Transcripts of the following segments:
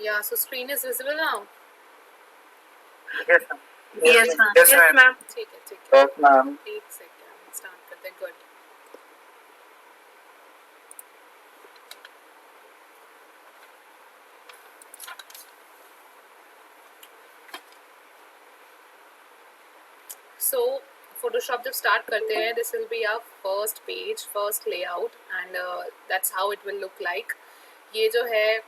Yeah, so screen is visible now. Yes, ma'am. Yes, ma'am. Yes, ma'am. ठीक है. Yes, ma'am. एक second start करते हैं. Good. So Photoshop जब start करते हैं, this will be our first page, first layout, and that's how it will look like. ये जो है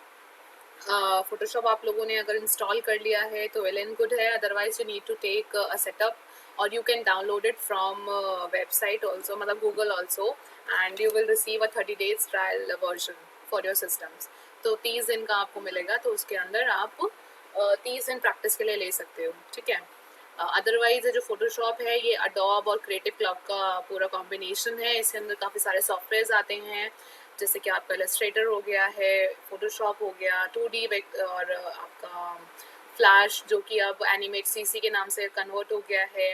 फोटोशॉप आप लोगों ने अगर इंस्टॉल कर लिया है तो वेल एंड गुड है, otherwise you need to take a setup और you can download it from website also, मतलब Google also, and you will receive a 30 days trial version for your systems. तो 30 दिन का आपको मिलेगा, तो उसके अंदर आप 30 दिन प्रैक्टिस के लिए ले सकते हो. ठीक है. अदरवाइज जो फोटोशॉप है ये अडोब और क्रिएटिव क्लाउड का पूरा कॉम्बिनेशन है. इसके अंदर काफ़ी सारे सॉफ्टवेयर आते हैं, जैसे कि आपका इलस्ट्रेटर हो गया है, फोटोशॉप हो गया, 2D और आपका फ्लैश जो कि अब एनिमेट CC के नाम से कन्वर्ट हो गया है.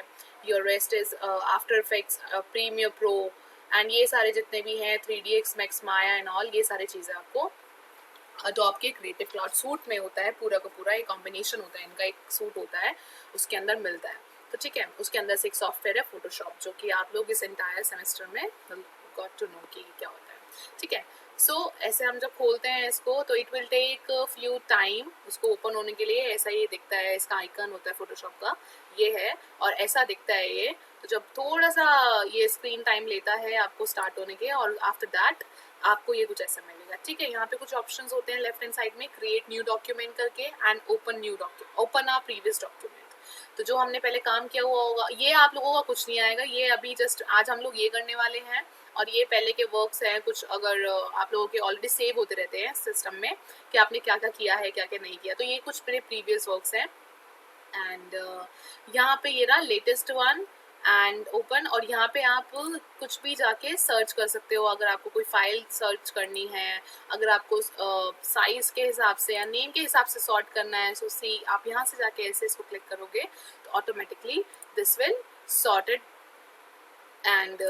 Your rest is After Effects, Premiere Pro, and ये सारे जितने भी हैं 3DX max, Maya and all, ये सारी चीज़ें आपको अडोब के क्रिएटिव क्लाउड सूट में होता है. पूरा का पूरा एक कॉम्बिनेशन होता है, इनका एक सूट होता है, उसके अंदर मिलता है. तो ठीक है, उसके अंदर से एक सॉफ्टवेयर है फोटोशॉप, जो कि आप लोग इस एंटायर सेमेस्टर में गॉट टू नो कि क्या होता है. ठीक है. सो ऐसे हम जब खोलते हैं इसको तो it will take few time उसको ओपन होने के लिए. ऐसा ये दिखता है, इसका आइकन होता है फोटोशॉप का, ये है, और ऐसा दिखता है ये. तो जब थोड़ा सा ये स्क्रीन टाइम लेता है आपको स्टार्ट होने के, और आफ्टर दैट आपको ये कुछ ऐसा मिलेगा. ठीक है. यहाँ पे कुछ ऑप्शंस होते हैं लेफ्ट हैंड साइड में, क्रिएट न्यू डॉक्यूमेंट करके and open a previous document. तो जो हमने पहले काम किया हुआ होगा, ये आप लोगों का कुछ नहीं आएगा, ये अभी जस्ट आज हम लोग ये करने वाले हैं. और ये पहले के वर्क्स हैं कुछ, अगर आप लोगों के ऑलरेडी सेव होते रहते हैं सिस्टम में कि आपने क्या क्या किया है, क्या क्या नहीं किया, तो ये कुछ मेरे प्रीवियस वर्क्स हैं. एंड यहाँ पे ये रहा लेटेस्ट वन एंड ओपन, और यहाँ पे आप कुछ भी जाके सर्च कर सकते हो. अगर आपको कोई फाइल सर्च करनी है, अगर आपको साइज के हिसाब से या नेम के हिसाब से सॉर्ट करना है, सो सी आप यहाँ से जाके ऐसे इसको क्लिक करोगे तो automatically this will sorted. And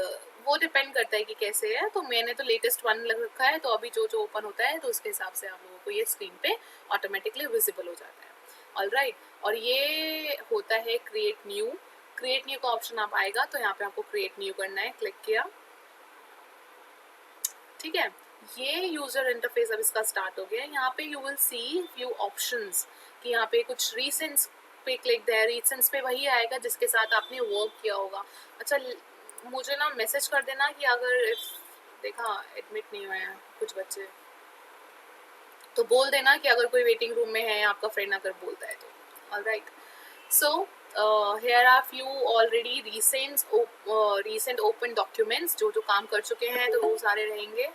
वो डिपेंड करता है कि कैसे है. तो मैंने तो लेटेस्ट वन लग रखा है, तो अभी जो जो ओपन होता है तो उसके हिसाब से आप लोगों को ये स्क्रीन पे ऑटोमेटिकली विजिबल हो जाता है. ऑलराइट. और ये होता है क्रिएट न्यू. क्रिएट न्यू का ऑप्शन आप आएगा तो यहाँ पे आपको क्रिएट न्यू करना है, क्लिक किया. ठीक है. ये यूजर इंटरफेस अब इसका स्टार्ट हो गया. यहाँ पे you will see few options कि यहाँ पे कुछ रीसेंट्स पे क्लिक है. रीसेंट्स पे वही आएगा जिसके साथ आपने वर्क किया होगा. अच्छा, मुझे ना मैसेज कर देना कि अगर देखा एडमिट नहीं हुए हैं कुछ बच्चे, तो बोल देना कि अगर कोई वेटिंग रूम में है आपका फ्रेंड अगर बोलता है तो. Alright. So here are few already recent open documents, जो जो काम कर चुके हैं तो वो सारे रहेंगे.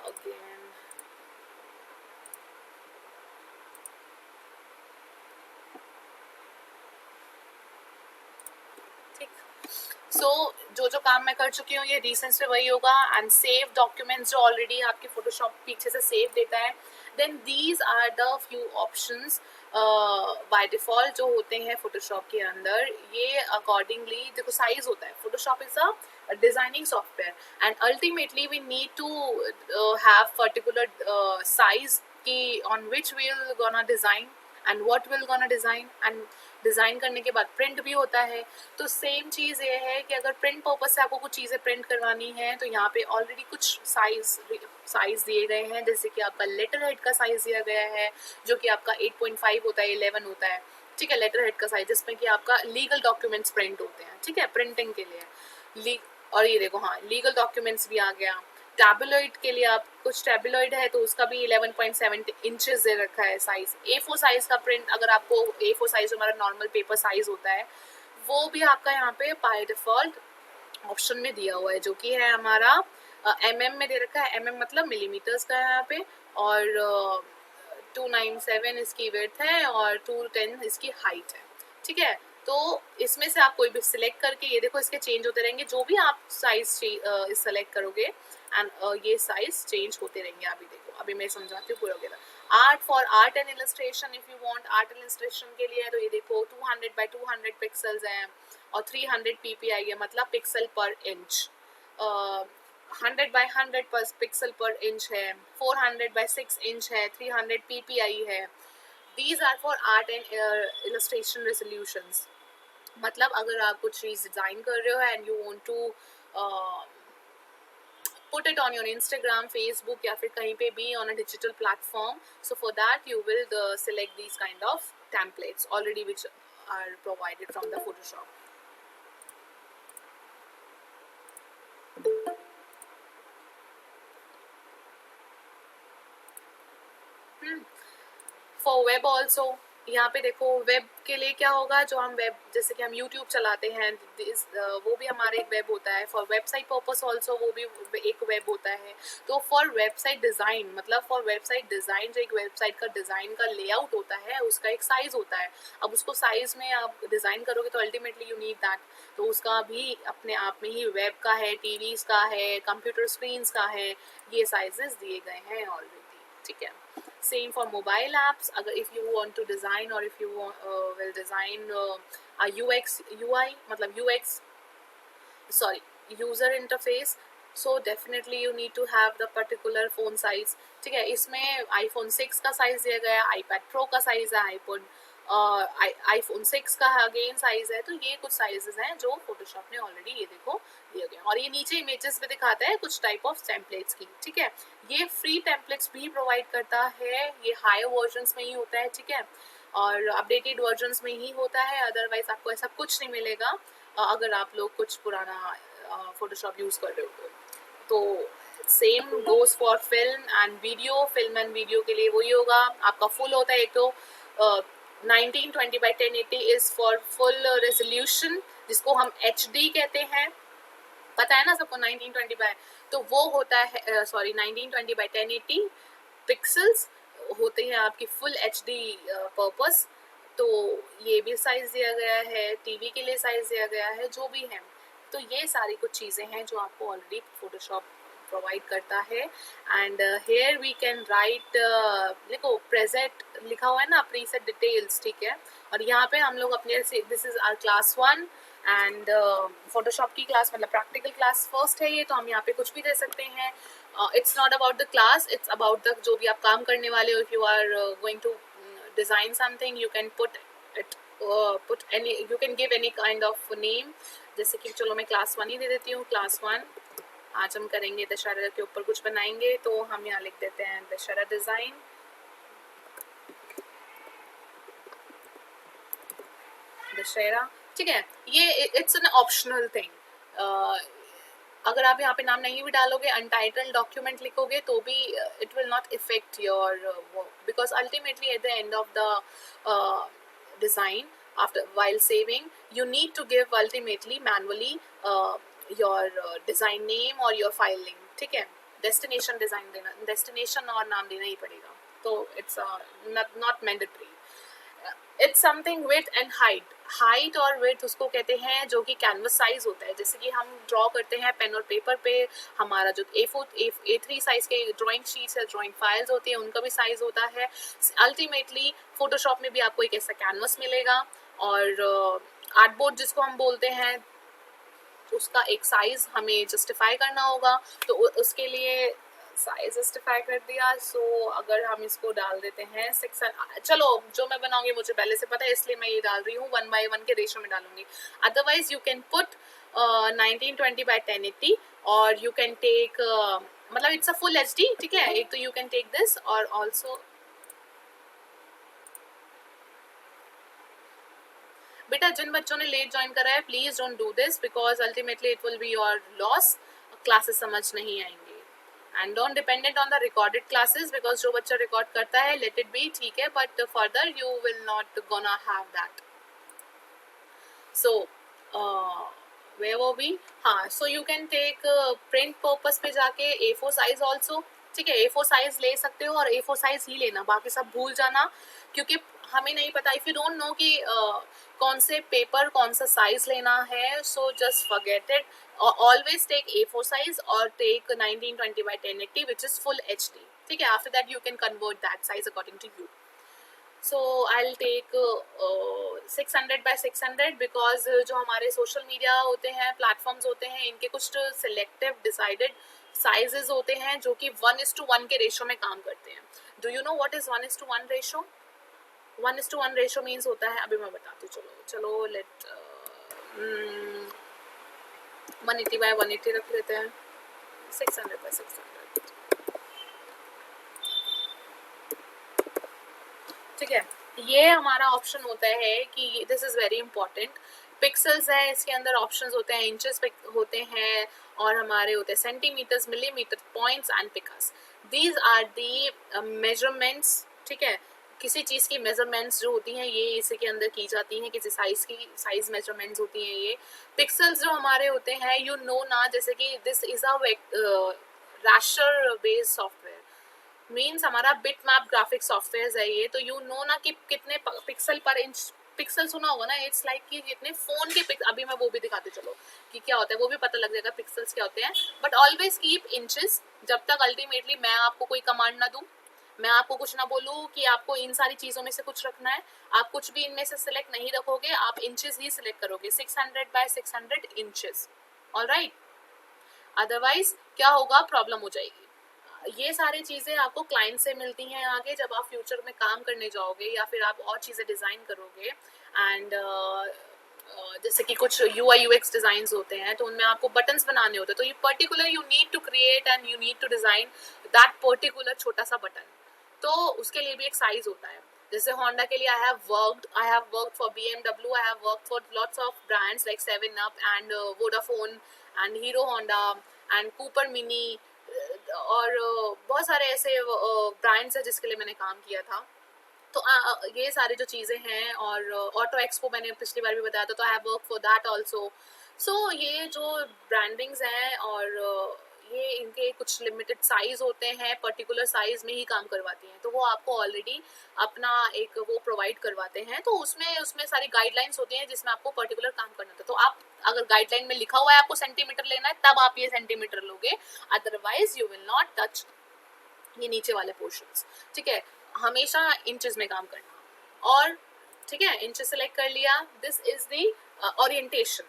Again, ठीक. सो जो जो काम मैं कर चुकी हूँ ये रिसेंट पे वही होगा. एंड सेव डॉक्यूमेंट्स जो ऑलरेडी आपके फोटोशॉप पीछे से सेव देता है. Then these are the few options by default जो होते हैं फोटोशॉप के अंदर. ये अकॉर्डिंगली देखो साइज होता है. Photoshop is a designing software and ultimately we need to have particular size की on which we will gonna design and what will gonna design. And design करने के बाद प्रिंट भी होता है. तो सेम चीज़ ये है कि अगर प्रिंट पर्पज से आपको कुछ चीज़ें प्रिंट करवानी है तो यहाँ पे ऑलरेडी कुछ साइज दिए गए हैं. जैसे कि आपका लेटर हेड का साइज दिया गया है जो कि आपका 8.5 होता है, 11 होता है. ठीक है. लेटर हेड का साइज जिसमें कि आपका लीगल डॉक्यूमेंट्स प्रिंट होते हैं. ठीक है. प्रिंटिंग के लिए और ये देखो हाँ लीगल डॉक्यूमेंट्स भी आ गया. टैबुलॉइड के लिए आप कुछ टैबुलॉइड है तो उसका भी 11.7 इंचेस दे रखा है साइज. A4 साइज का प्रिंट अगर आपको A4 साइज हमारा नॉर्मल पेपर साइज होता है वो भी आपका यहाँ पे बाय डिफॉल्ट ऑप्शन में दिया हुआ है, जो कि है हमारा mm में दे रखा है. mm मतलब मिलीमीटर्स का है यहाँ पे. और 297 इसकी विड्थ है और 210 इसकी हाइट है. ठीक है. तो इसमें से आप कोई भी सिलेक्ट करके ये देखो इसके चेंज होते रहेंगे. जो भी आप साइज सिलेक्ट करोगे एंड ये साइज चेंज होते रहेंगे. अभी देखो अभी मैं समझाती हूँ पूरा वगैरह. Art for art and illustration, if you want art and illustration के लिए तो ये देखो 200 by 200 पिक्सल्स हैं और 300 ppi है, मतलब पिक्सल पर इंच. 100 by 100 पिक्सल पर इंच है. 400 by 6 इंच है. 300 ppi है. These are for art and illustration resolutions. मतलब अगर आप कुछ चीज़ डिज़ाइन कर रहे हो and you want to put it on your Instagram, Facebook या फिर कहीं पे भी on a digital platform. So for that you will select these kind of templates already which are provided from the Photoshop. For web also, यहाँ पे देखो web के लिए क्या होगा, जो हम वेब जैसे कि हम YouTube चलाते हैं वो भी हमारा एक वेब होता है. फॉर वेबसाइट पर्पस ऑल्सो वो भी एक वेब होता है. तो फॉर वेबसाइट डिज़ाइन मतलब फॉर वेबसाइट डिज़ाइन जो एक वेबसाइट का डिज़ाइन का लेआउट होता है उसका एक साइज़ होता है. अब उसको साइज़ में आप डिज़ाइन करोगे तो अल्टीमेटली यू नीड दैट. तो उसका भी अपने आप में ही वेब का है, टीवीज़ का है, कंप्यूटर स्क्रीन्स का है, ये साइजेस दिए गए हैं ऑलरेडी. ठीक है. Same for mobile apps. अगर if you want to design or if you will design a UX UI मतलब UX user interface, so definitely you need to have the particular phone size. ठीक है. इसमें iPhone 6 का size दिया गया है, iPad Pro का साइज है, iPhone 6 का अगेन साइज है. तो ये कुछ साइजेस हैं जो फोटोशॉप ने ऑलरेडी ये देखो दिया गया. और ये नीचे इमेजेस पे दिखाता है कुछ टाइप ऑफ टेम्पलेट्स की. ठीक है. ये फ्री टेम्पलेट्स भी प्रोवाइड करता है. ये हायर वर्जन्स में ही होता है. ठीक है. और अपडेटेड वर्जन्स में ही होता है. अदरवाइज आपको ऐसा कुछ नहीं मिलेगा अगर आप लोग कुछ पुराना फोटोशॉप यूज कर रहे हो. तो same goes for film and video के लिए वही होगा. आपका फुल होता है. एक तो 1920 by 1080 is for full resolution जिसको हम HD कहते हैं. पता है ना सबको 1920 by, तो वो होता है 1920 by 1080 पिक्सल्स होते हैं आपकी फुल HD पर्पस. तो ये भी साइज दिया गया है, टीवी के लिए साइज दिया गया है, जो भी है. तो ये सारी कुछ चीज़ें हैं जो आपको ऑलरेडी फोटोशॉप प्रोवाइड करता है. And here we can write देखो प्रेजेंट लिखा हुआ है ना, प्रीसेट डिटेल्स. ठीक है. और यहाँ पे हम लोग अपने this is our class 1 and Photoshop की क्लास मतलब प्रैक्टिकल क्लास फर्स्ट है ये. तो हम यहाँ पे कुछ भी दे सकते हैं. It's not about the class, it's about the जो भी आप काम करने वाले हो. If you are going to design something you can put any, you can give any kind of name. जैसे कि चलो मैं क्लास 1 ही दे देती हूँ. क्लास 1 आज हम करेंगे दशहरा के ऊपर कुछ बनाएंगे. तो हम यहाँ लिख देते हैं दशहरा डिजाइन. दशहरा. ठीक है. ये इट्स एन ऑप्शनल थिंग. अगर आप यहाँ पे नाम नहीं भी डालोगे, अनटाइटल्ड डॉक्यूमेंट लिखोगे तो भी it will not effect your work because ultimately at the end of the design after while saving you need to give ultimately manually your design name or your file name. ठीक है. destination design देना, destination और नाम देना ही पड़ेगा. तो it's not mandatory. It's something width and height और width उसको कहते हैं जो कि कैनवस साइज होता है. जैसे कि हम ड्रॉ करते हैं पेन और पेपर पे, हमारा जो A3 साइज के ड्राइंग शीट्स या ड्राइंग फाइल्स होती हैं उनका भी साइज होता है. अल्टीमेटली फोटोशॉप में भी आपको एक ऐसा कैनवस मिलेगा. और आर्टबोर्ड जिसको हम बोलते हैं उसका एक साइज हमें जस्टिफाई करना होगा. तो उसके लिए साइज जस्टिफाई कर दिया. सो अगर हम इसको डाल देते हैं 6, चलो जो मैं बनाऊंगी मुझे पहले से पता है इसलिए मैं ये डाल रही हूँ 1:1 के रेशो में डालूंगी. Otherwise you can put 1920 by 1080 और यू कैन टेक मतलब इट्स अ फुल HD. ठीक है. एक तो यू कैन टेक दिस और ऑल्सो बेटा जिन बच्चों ने लेट ज्वाइन करा है please don't do this because ultimately it will be your loss. Classes समझ नहीं आएंगे. And don't dependent on the recorded classes because जो बच्चा रिकॉर्ड करता है लेट इट बी. ठीक है. But further you will not gonna have that. So वे वो भी हाँ. So you can take print purpose पे जाके A4 साइज ऑल्सो. ठीक है. A4 साइज ले सकते हो और A4 साइज ही लेना, बाकी सब भूल जाना क्योंकि हमें नहीं पता. इफ यू डोंट नो कि कौन से पेपर कौन सा साइज लेना है so just forget it. Always take A4 size और take 1920 by 1080 which is full HD. ठीक है. After that you can convert that size according to you. So I'll take 600 by 600 because जो हमारे social media होते हैं, platforms होते हैं, इनके कुछ सिलेक्टिव डिसाइडेड साइजेस होते हैं जो कि 1:1 के रेशो में काम करते हैं. Do you know what is 1:1 ratio? 1:1 ratio means होता है, अभी मैं बताती हूँ, चलो लेट 180/180 रख लेते हैं, 600/600, ठीक है। ये हमारा ऑप्शन होता है कि this is very important, pixels है, इसके अंदर ऑप्शंस होते हैं, इंचेस होते हैं, और हमारे होते हैं सेंटीमीटर्स, मिलीमीटर, पॉइंट्स एंड पिकस। दीज आर दी मेजरमेंट्स, ठीक है। किसी चीज़ की मेजरमेंट्स जो होती हैं ये इसी के अंदर की जाती हैं, किसी साइज की साइज मेजरमेंट्स होती हैं ये। पिक्सल्स जो हमारे होते हैं, यू नो ना, जैसे कि this is a raster based software, means हमारा बिट मैप ग्राफिक सॉफ्टवेयर है ये, तो यू नो ना कि कितने पिक्सल पर इंच, पिक्सल सुना होगा ना, इट्स लाइक कि जितने फोन के अभी मैं वो भी दिखाती चलो कि क्या होता है, वो भी पता लग जाएगा पिक्सल्स क्या होते हैं। बट ऑलवेज कीप इंचेस, जब तक अल्टीमेटली मैं आपको कोई कमांड ना दूं, मैं आपको कुछ ना बोलूँ कि आपको इन सारी चीज़ों में से कुछ रखना है, आप कुछ भी इनमें से सिलेक्ट नहीं रखोगे, आप इंचेस ही सिलेक्ट करोगे, 600/600 इंचेस, ऑलराइट। अदरवाइज क्या होगा, प्रॉब्लम हो जाएगी। ये सारी चीज़ें आपको क्लाइंट से मिलती हैं आगे, जब आप फ्यूचर में काम करने जाओगे या फिर आप और चीज़ें डिज़ाइन करोगे। एंड जैसे कि कुछ UI UX डिज़ाइंस होते हैं, तो उनमें आपको बटन्स बनाने होते हैं, तो ये particular you need to create and you need to design that particular छोटा सा बटन, तो उसके लिए भी एक साइज होता है। जैसे होंडा के लिए I have worked for BMW, I have worked for lots of brands like 7up and Vodafone and hero Honda and Cooper mini, और बहुत सारे ऐसे ब्रांड्स हैं जिसके लिए मैंने काम किया था। तो ये सारी जो चीज़ें हैं, और ऑटो एक्सपो मैंने पिछली बार भी बताया था, तो I have work for that also. So ये जो ब्रांडिंग्स हैं, और ये इनके कुछ लिमिटेड साइज होते हैं, पर्टिकुलर साइज में ही काम करवाती हैं, तो वो आपको ऑलरेडी अपना एक वो प्रोवाइड करवाते हैं, तो उसमें सारी गाइडलाइंस होती हैं जिसमें आपको पर्टिकुलर काम करना होता है। तो आप अगर गाइडलाइन में लिखा हुआ है आपको सेंटीमीटर लेना है, तब आप ये सेंटीमीटर लोगे, otherwise you will not touch ये नीचे वाले पोर्शंस, ठीक है। हमेशा इंचेस में काम करना, और ठीक है, इंचेस सेलेक्ट कर लिया, this is the orientation.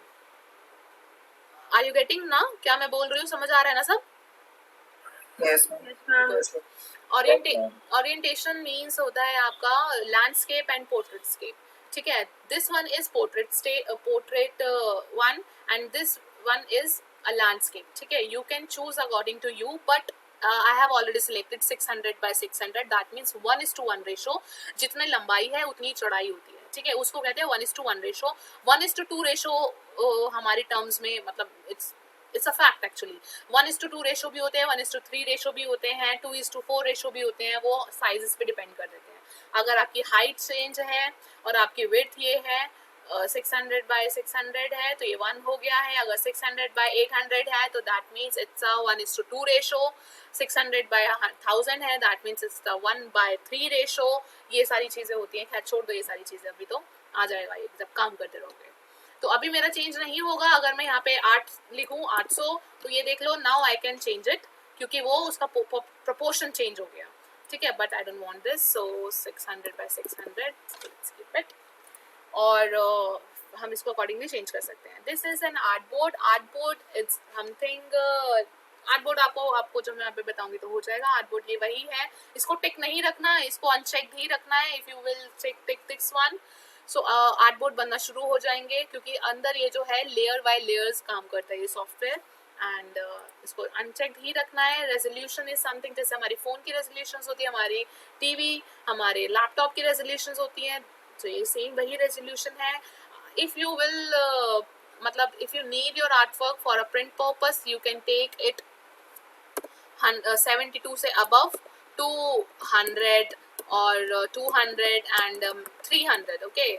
Are you getting ना, क्या मैं बोल रही हूँ, समझ आ रहा है ना सब? Yes, ma'am. ओरिएंटेशन मीन्स होता है आपका लैंडस्केप एंड पोर्ट्रेटस्केप, ठीक है। This one is portrait one and this one is a landscape, ठीक है। You can choose according to you, but I have already selected 600/600, that means 1:1 ratio, जितनी लंबाई है उतनी चौड़ाई होती है, ठीक है, उसको कहते हैं 1:1 रेशो। 1:2 रेशो हमारी टर्म्स में, मतलब it's a fact actually. 1:2 ratio भी होते हैं, 1:3 रेशो भी होते हैं, 2:4 रेशो भी होते हैं, वो साइजेस पे डिपेंड कर देते हैं। अगर आपकी हाइट चेंज है और आपकी विड्थ ये है 600/600 है, तो ये 1 हो गया है। अगर 600/800 है तो that means it's a 1:2 ratio. 600/1000 है, that means it's the 1/3 ratio. ये सारी चीज़ें होती हैं, खैर छोड़ दो ये सारी चीज़ें, अभी तो आ जाएगा ये जब काम करते रहोगे। तो अभी मेरा चेंज नहीं होगा, अगर मैं यहाँ पे 8 लिखूँ 800, तो ये देख लो, now I can change it, क्योंकि वो उसका प्रोपोर्शन चेंज हो गया, ठीक है। But I don't want this, so 600/600, let's keep it, और हम इसको अकॉर्डिंगली चेंज कर सकते हैं। This is an artboard. Artboard is something, artboard आपको जो मैं यहाँ पे बताऊंगी तो हो जाएगा। आर्टबोर्ड ये वही है, इसको टिक नहीं रखना है, इसको अनचेक्ड ही रखना है। If you will tick this one, so artboard बनना शुरू हो जाएंगे, क्योंकि अंदर ये जो है लेयर बाय लेयर्स काम करता है ये सॉफ्टवेयर, एंड इसको अनचेक्ड ही रखना है। रेजोल्यूशन इज समथिंग, जैसे हमारी फ़ोन की रेजोल्यूशन होती है, हमारी टीवी, हमारे लैपटॉप की रेजोल्यूशन होती हैं, तो ये सेम वही रेजोल्यूशन है। इफ़ यू विल मतलब if you need your art work for a print purpose, you can take it 72 से अबव 200 और 200 and 300, okay,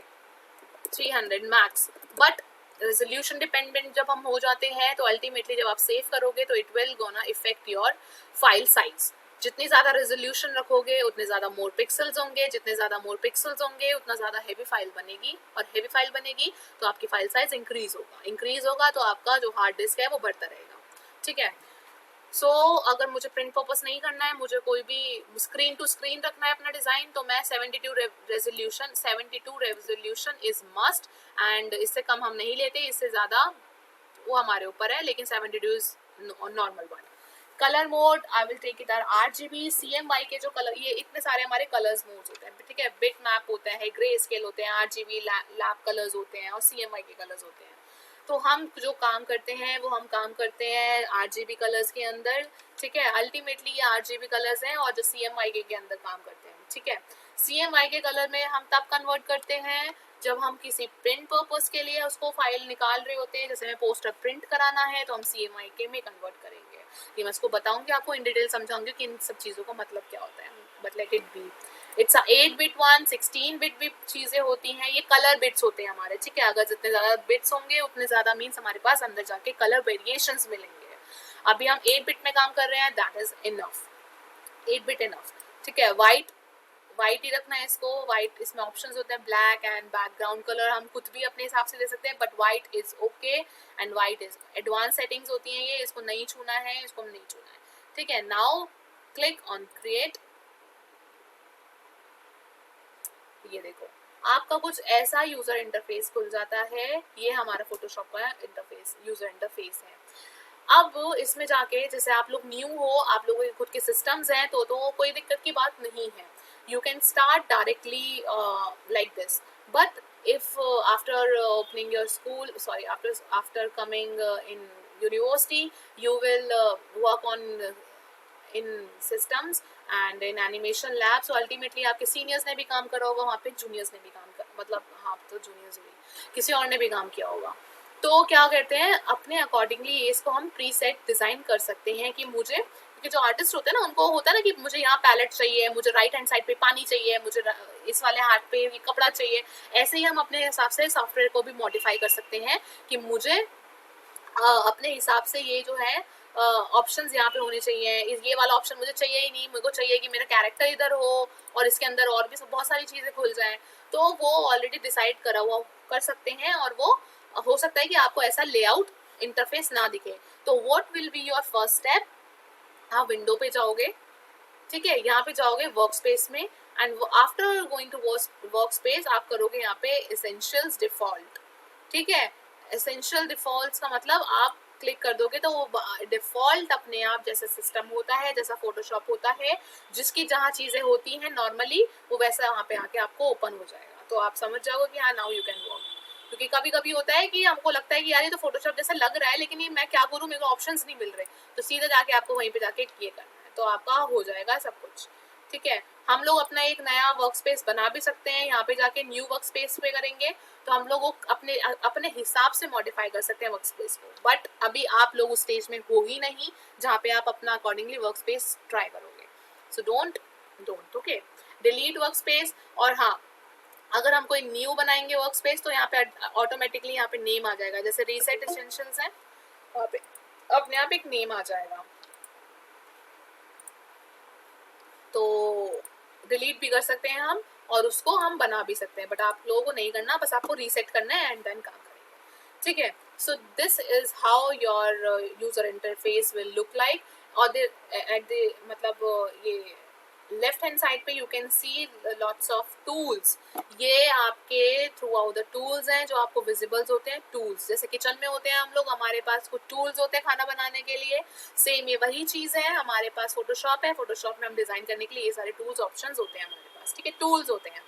300 max. But resolution dependent जब हम हो जाते हैं, तो अल्टीमेटली जब आप सेव करोगे तो it will gonna effect your file size. जितनी ज़्यादा रेजोल्यूशन रखोगे उतने ज़्यादा मोर पिक्सल्स होंगे, जितने ज़्यादा मोर पिक्सल्स होंगे उतना ज़्यादा हेवी फाइल बनेगी, और हेवी फाइल बनेगी तो आपकी फाइल साइज इंक्रीज होगा तो आपका जो हार्ड डिस्क है वो बढ़ता रहेगा, ठीक है। सो अगर मुझे प्रिंट पर्पस नहीं करना है, मुझे कोई भी स्क्रीन टू स्क्रीन रखना है अपना डिज़ाइन, तो मैं 72 रेजोल्यूशन इज मस्ट, एंड इससे कम हम नहीं लेते, इससे ज़्यादा वो हमारे ऊपर है, लेकिन 72 is normal one, colour mode I will take it or RGB, CMY के जो कलर, ये इतने सारे हमारे कलर्स मोड्स होते हैं, ठीक है। बिट मैप होता है, ग्रे स्केल होते हैं, RGB लैप कलर्स होते हैं और CMY के कलर्स होते हैं। तो हम जो काम करते हैं वो हम काम करते हैं RGB कलर्स के अंदर, ठीक है। अल्टीमेटली ये RGB कलर्स हैं और जो CMY के अंदर काम करते हैं, ठीक है। CMY के कलर में हम तब कन्वर्ट करते हैं जब हम किसी प्रिंट पर्पस के लिए उसको फाइल निकाल रहे होते हैं, जैसे हमें पोस्टर प्रिंट कराना है तो हम CMY के में कन्वर्ट करेंगे। ये मैं इसको बताऊंगी, आपको इन डिटेल समझाऊंगी कि इन सब चीज़ों का मतलब क्या होता है। But let it be, it's 8-bit one, 16-bit भी चीज़ें होती हैं, ये कलर बिट्स होते हैं हमारे, ठीक है। अगर जितने ज़्यादा बिट्स होंगे उतने ज़्यादा मीन्स हमारे पास अंदर जाके कलर वेरिएशंस मिलेंगे। अभी हम 8-bit में काम कर रहे हैं, that is enough, 8-bit enough, ठीक है। वाइट ही रखना है इसको, वाइट, इसमें ऑप्शंस होते हैं ब्लैक एंड बैकग्राउंड कलर हम कुछ भी अपने हिसाब से दे सकते हैं, but white is okay and white is advance settings होती हैं ये, इसको नहीं छूना है, इसको नहीं छूना है, ठीक है। Now click on create. ये देखो आपका कुछ ऐसा यूजर इंटरफेस खुल जाता है, ये हमारा फोटोशॉप का इंटरफेस, यूजर इंटरफेस है। अब इसमें जाके जैसे आप लोग न्यू हो, आप लोगों के खुद के सिस्टम्स हैं तो कोई दिक्कत की बात नहीं है, you can start directly like this, but if after opening your school, sorry, after coming in university, you will work on in systems and in animation lab, so ultimately आपके सीनियर्स ने भी काम करा होगा वहाँ पे, जूनियर्स ने भी काम कर, मतलब हाँ तो जूनियर्स भी, किसी और ने भी काम किया होगा। तो क्या करते हैं, अपने अकॉर्डिंगली इसको हम प्रीसेट डिजाइन कर सकते हैं कि मुझे, क्योंकि जो आर्टिस्ट होते हैं ना उनको होता है ना कि मुझे यहाँ पैलेट चाहिए, मुझे राइट हैंड साइड पे पानी चाहिए, मुझे इस वाले हाथ पे ये कपड़ा चाहिए। ऐसे ही हम अपने हिसाब से सॉफ्टवेयर को भी मॉडिफाई कर सकते हैं कि मुझे अपने हिसाब से ये जो है ऑप्शंस यहाँ पे होने चाहिए, ये वाला ऑप्शन मुझे चाहिए ही नहीं, मुझे को चाहिए कि मेरा कैरेक्टर इधर हो और इसके अंदर और भी बहुत सारी चीज़ें खुल जाएं, तो वो ऑलरेडी डिसाइड करा हुआ कर सकते हैं और वो हो सकता है कि आपको ऐसा लेआउट इंटरफेस ना दिखे। तो what will be your first step, आप विंडो पे जाओगे, ठीक है, यहाँ पे जाओगे वर्क स्पेस में and after going to work space आप करोगे यहाँ पे एसेंशियल्स डिफॉल्ट, ठीक है। एसेंशियल डिफॉल्ट्स का मतलब आप क्लिक कर दोगे तो वो डिफॉल्ट अपने आप जैसा सिस्टम होता है, जैसा फोटोशॉप होता है, जिसकी जहाँ चीज़ें होती हैं नॉर्मली वो वैसा वहाँ पे आके आपको ओपन हो जाएगा, तो आप समझ जाओगे कि हाँ नाउ यू कैन वर्क। क्योंकि कभी कभी होता है कि हमको लगता है कि यार ये तो फोटोशॉप जैसा लग रहा है लेकिन ये मैं क्या करूँ, मेरे को ऑप्शंस नहीं मिल रहे, तो सीधे जाके आपको वहीं पे जाके ये करना है, तो आपका हो जाएगा सब कुछ, ठीक है। हम लोग अपना एक नया वर्क स्पेस बना भी सकते हैं, यहाँ पे जाके न्यू वर्क स्पेस पे करेंगे तो हम लोग अपने अपने हिसाब से मॉडिफाई कर सकते हैं वर्क स्पेस को, बट अभी आप लोग उस स्टेज में हो ही नहीं जहाँ पे आप अपना अकॉर्डिंगली वर्क स्पेस ट्राई करोगे। So don't okay, delete work space. और हाँ, अगर हम कोई न्यू बनाएंगे वर्क स्पेस तो यहाँ पे ऑटोमेटिकली यहाँ पे नेम आ जाएगा, जैसे रीसेट एसेंशियल्स है वहाँ पे अपने आप एक नेम आ जाएगा, तो डिलीट भी कर सकते हैं हम और उसको हम बना भी सकते हैं, बट आप लोगों को नहीं करना, बस आपको रीसेट करना है एंड देन काम करेंगे, ठीक है। So this is how your user interface will look like. और एट द मतलब ये लेफ्ट हैंड साइड पे you can see lots of tools, ये आपके थ्रू आउट द टूल्स हैं जो आपको विजिबल्स होते हैं। टूल्स जैसे किचन में होते हैं हम लोग, हमारे पास कुछ टूल्स होते हैं खाना बनाने के लिए, सेम ये वही चीज़ है, हमारे पास फोटोशॉप है, फोटोशॉप में हम डिज़ाइन करने के लिए ये सारे टूल्स ऑप्शंस होते हैं हमारे पास, ठीक है, टूल्स होते हैं।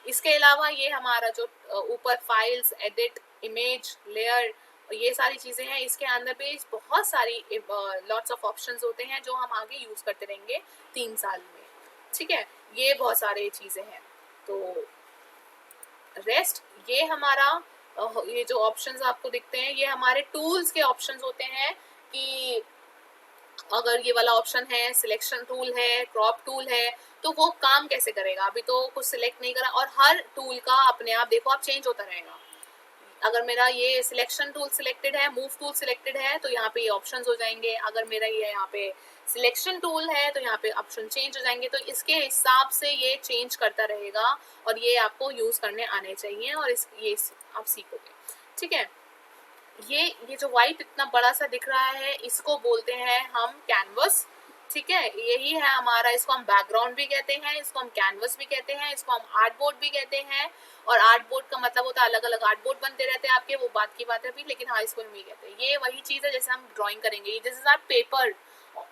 इसके अलावा ये हमारा जो ऊपर फाइल्स, एडिट, इमेज, लेयर, ये सारी चीज़ें हैं, इसके अंदर भी बहुत सारी लॉट्स ऑफ ऑप्शंस होते हैं जो हम आगे यूज़ करते रहेंगे 3 साल में, ठीक है। ये बहुत सारे चीज़ें हैं। तो रेस्ट ये हमारा ये जो ऑप्शंस आपको दिखते हैं ये हमारे टूल्स के ऑप्शंस होते हैं कि अगर ये वाला ऑप्शन है, सिलेक्शन टूल है, क्रॉप टूल है, तो वो काम कैसे करेगा। अभी तो कुछ सिलेक्ट नहीं करा और हर टूल का अपने आप देखो आप चेंज होता रहेगा। अगर मेरा ये सिलेक्शन टूल सिलेक्टेड है, मूव टूल सिलेक्टेड है, तो यहाँ पे ये ऑप्शंस हो जाएंगे। अगर मेरा ये यहाँ पे सिलेक्शन टूल है तो यहाँ पे ऑप्शन चेंज हो जाएंगे। तो इसके हिसाब से ये चेंज करता रहेगा और ये आपको यूज़ करने आने चाहिए और ये आप सीखोगे, ठीक है। ये जो व्हाइट इतना बड़ा सा दिख रहा है इसको बोलते हैं हम कैनवस, ठीक है। यही है हमारा, इसको हम बैकग्राउंड भी कहते हैं, इसको हम कैनवस भी कहते हैं, इसको हम आर्ट बोर्ड भी कहते हैं। और आर्ट बोर्ड का मतलब होता है अलग अलग आर्ट बोर्ड बनते रहते हैं आपके, वो बात की बात है अभी, लेकिन हाँ इसको हम ये कहते हैं। ये वही चीज़ है जैसे हम ड्राइंग करेंगे, this is our paper,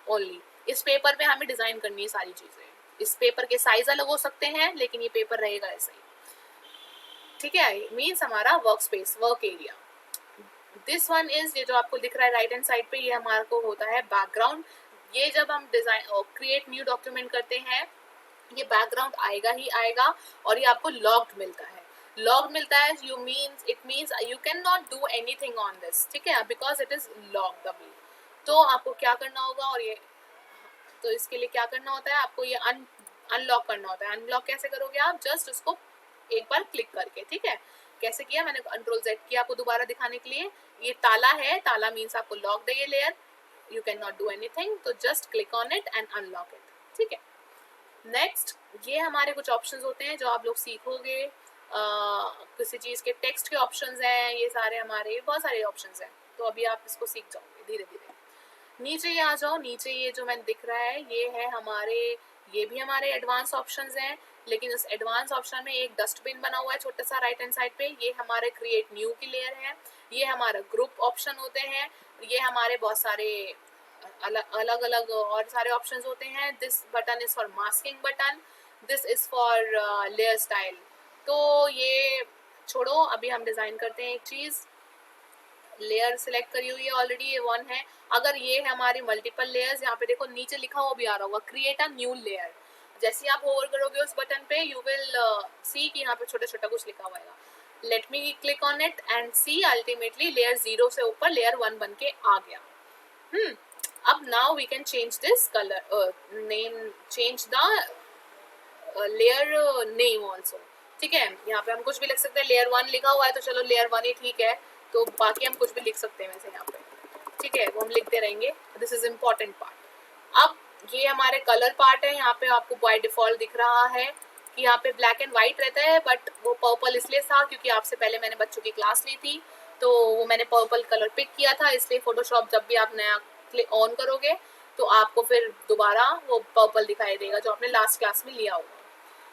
only. इस पेपर पे हमें डिजाइन करनी है सारी चीजें। इस पेपर के साइज अलग हो सकते हैं लेकिन ये पेपर रहेगा ऐसा ही, ठीक है। मीन्स हमारा work space, work area. This one is, ये जो आपको दिख रहा है राइट हैंड साइड पे, ये हमारे को होता है बैकग्राउंड। ये जब हम डिजाइन क्रिएट न्यू डॉक्यूमेंट करते हैं, ये बैकग्राउंड आएगा ही आएगा, और ये आपको लॉक्ड मिलता है। लॉक्ड मिलता है, you means it means you can not do anything on this, ठीक है, बिकॉज इट इज लॉक्ड अभी। तो आपको क्या करना होगा, और ये तो इसके लिए क्या करना होता है, आपको ये अनलॉक करना होता है। अनलॉक कैसे करोगे आप, जस्ट उसको एक बार क्लिक करके, ठीक है। कैसे किया, मैंने कंट्रोल Z किया आपको दोबारा दिखाने के लिए। ये ताला है, ताला मीन्स आपको लॉक है ये layer, you can not do anything, तो just click on it and unlock it, ठीक है। नेक्स्ट, ये हमारे कुछ ऑप्शंस होते हैं जो आप लोग सीखोगे। किसी चीज़ के टेक्स्ट के ऑप्शंस हैं, ये सारे हमारे बहुत सारे ऑप्शंस हैं, तो अभी आप इसको सीख जाओगे धीरे धीरे। नीचे ये आ जाओ, नीचे ये जो मैंने दिख रहा है ये है हमारे, ये भी हमारे एडवांस ऑप्शंस हैं, लेकिन उस एडवांस ऑप्शन में एक डस्टबिन बना हुआ है छोटा सा राइट हैंड साइड पे, ये हमारे क्रिएट न्यू की लेयर है। ये हमारा ग्रुप ऑप्शन होते हैं, ये हमारे बहुत सारे अलग अलग और सारे ऑप्शंस होते हैं। This button is for masking button, this is for layer style. तो ये छोड़ो, अभी हम डिजाइन करते हैं एक चीज। लेयर सिलेक्ट करी हुई है ऑलरेडी, ये 1 है। अगर ये है हमारी मल्टीपल लेयर्स, यहाँ पे देखो नीचे लिखा हुआ भी आ रहा होगा क्रिएट अ न्यू लेयर। जैसे आप होवर करोगे उस बटन पे, यू विल सी कि यहाँ पे छोटा छोटा कुछ लिखा हुआ है। Let me click on it and see, ultimately layer 0 से ऊपर लेयर 1 बन के आ गया। अब now we can change this colour name, change the layer name also, ठीक है। यहाँ पे हम कुछ भी लिख सकते हैं, लेयर 1 लिखा हुआ है तो चलो लेयर 1 ही ठीक है, तो बाकी हम कुछ भी लिख सकते हैं वैसे यहाँ पे, ठीक है, वो हम लिखते रहेंगे। This is important part. अब ये हमारे कलर पार्ट है, यहाँ पे आपको बाय डिफॉल्ट दिख रहा है कि यहाँ पे ब्लैक एंड व्हाइट रहता है, बट वो पर्पल इसलिए था क्योंकि आपसे पहले मैंने बच्चों की क्लास ली थी, तो वो मैंने पर्पल कलर पिक किया था, इसलिए फोटोशॉप जब भी आप नया क्लिक ऑन करोगे तो आपको फिर दोबारा वो पर्पल दिखाई देगा जो आपने लास्ट क्लास में लिया होगा।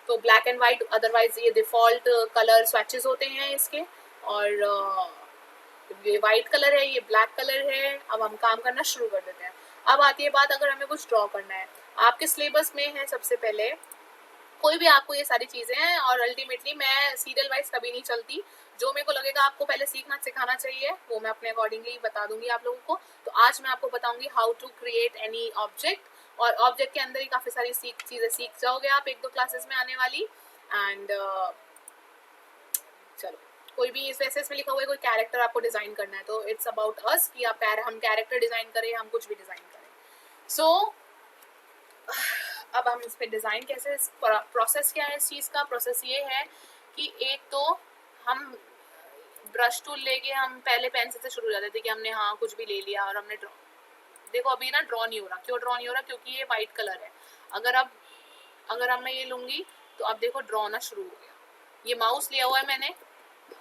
तो ब्लैक एंड व्हाइट, अदरवाइज ये डिफॉल्ट कलर स्वैचेस होते हैं इसके, और ये वाइट कलर है, ये ब्लैक कलर है। अब हम काम करना शुरू कर देते हैं। अब आती है बात, अगर हमें कुछ ड्रॉ करना है, आपके सिलेबस में है सबसे पहले कोई भी आपको ये सारी चीजें हैं, और अल्टीमेटली मैं सीरियल वाइज कभी नहीं चलती, जो मेरे को लगेगा आपको पहले सीखना सिखाना चाहिए वो मैं अपने अकॉर्डिंगली बता दूंगी आप लोगों को। तो आज मैं आपको बताऊंगी how to create any object, और ऑब्जेक्ट के अंदर ही काफी सारी चीजें सीख जाओगे आप 1-2 क्लासेस में आने वाली। एंड चलो, कोई भी वैसे इसमें लिखा हुआ है कोई कैरेक्टर आपको डिजाइन करना है, तो इट्स अबाउट अस कि आप हम कैरेक्टर डिजाइन करें, हम कुछ भी डिजाइन करें। सो अब हम इस पे डिजाइन कैसे, प्रोसेस क्या है इस चीज का, प्रोसेस ये है कि एक तो हम ब्रश टूल लेके हम पहले पेंसिल से शुरू हो जाते थे कि हमने हाँ कुछ भी ले लिया और हमने ड्रॉ, देखो अभी ना ड्रॉ नहीं हो रहा। क्यों ड्रॉ नहीं हो रहा, क्योंकि ये वाइट कलर है। अगर अब मैं ये लूंगी तो अब देखो ड्रॉ होना शुरू हो गया। ये माउस लिया हुआ है मैंने,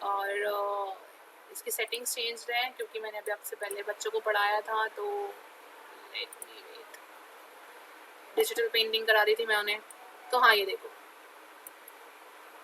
और इसकी सेटिंग्स चेंज हैं क्योंकि मैंने अभी आपसे पहले बच्चों को पढ़ाया था, तो डिजिटल पेंटिंग करा दी थी मैं उन्हें। तो हाँ ये देखो,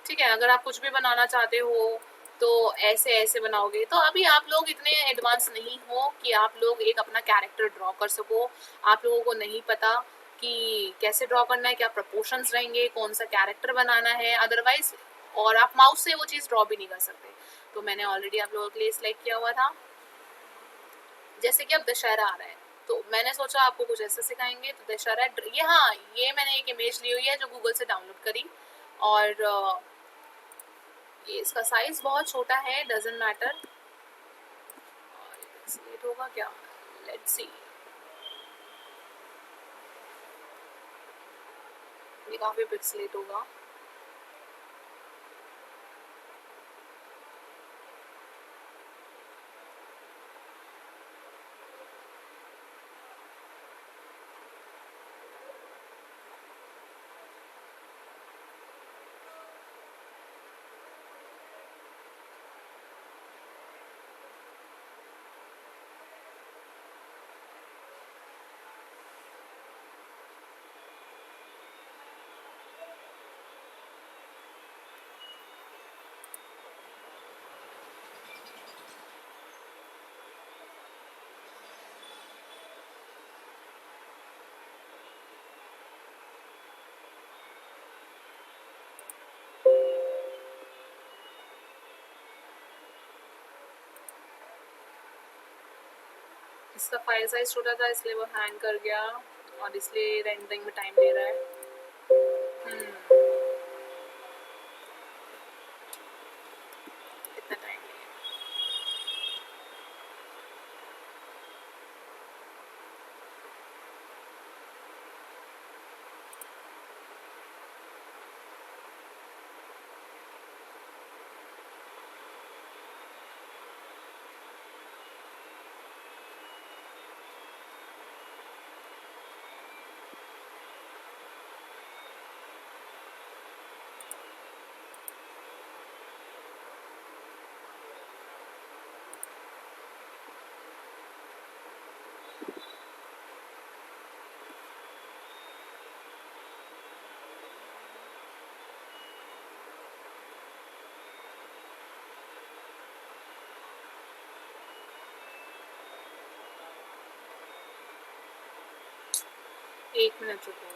ठीक है, अगर आप कुछ भी बनाना चाहते हो तो ऐसे ऐसे बनाओगे। तो अभी आप लोग इतने एडवांस नहीं हो कि आप लोग एक अपना कैरेक्टर ड्रॉ कर सको। आप लोगों को नहीं पता कि कैसे ड्रॉ करना है, क्या प्रपोर्शंस रहेंगे, कौन सा कैरेक्टर बनाना है, अदरवाइज और आप माउस से वो चीज़ ड्रॉ भी नहीं कर सकते। तो मैंने ऑलरेडी आप लोगों के लिए सिलेक्ट किया हुआ था। जैसे कि अब दशहरा आ रहा है तो मैंने सोचा आपको कुछ ऐसा सिखाएंगे। तो दशहरा ये, हाँ ये मैंने एक इमेज ली हुई है जो गूगल से डाउनलोड करी, और ये इसका साइज बहुत छोटा है, डजंट मैटर। और पिक्सेलेट होगा क्या, लेट्स सी। ये काफी पिक्सेलेट होगा। इसका फाइल साइज छोटा था इसलिए वो हैंग कर गया और इसलिए रेंडरिंग में टाइम ले रहा है। कितना टाइम लिया? एक मिनट रुको।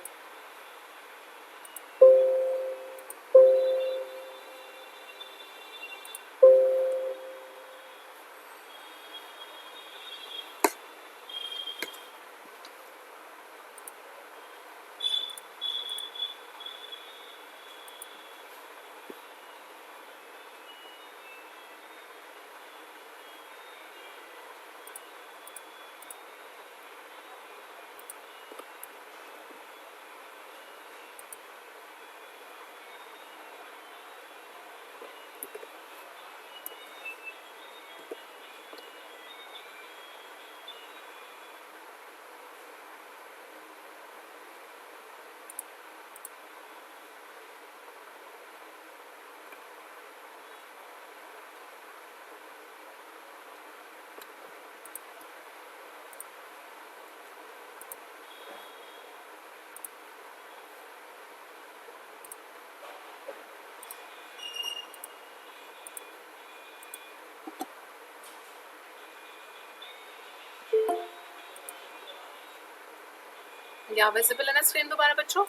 या विजिबल है ना स्क्रीन दोबारा बच्चों?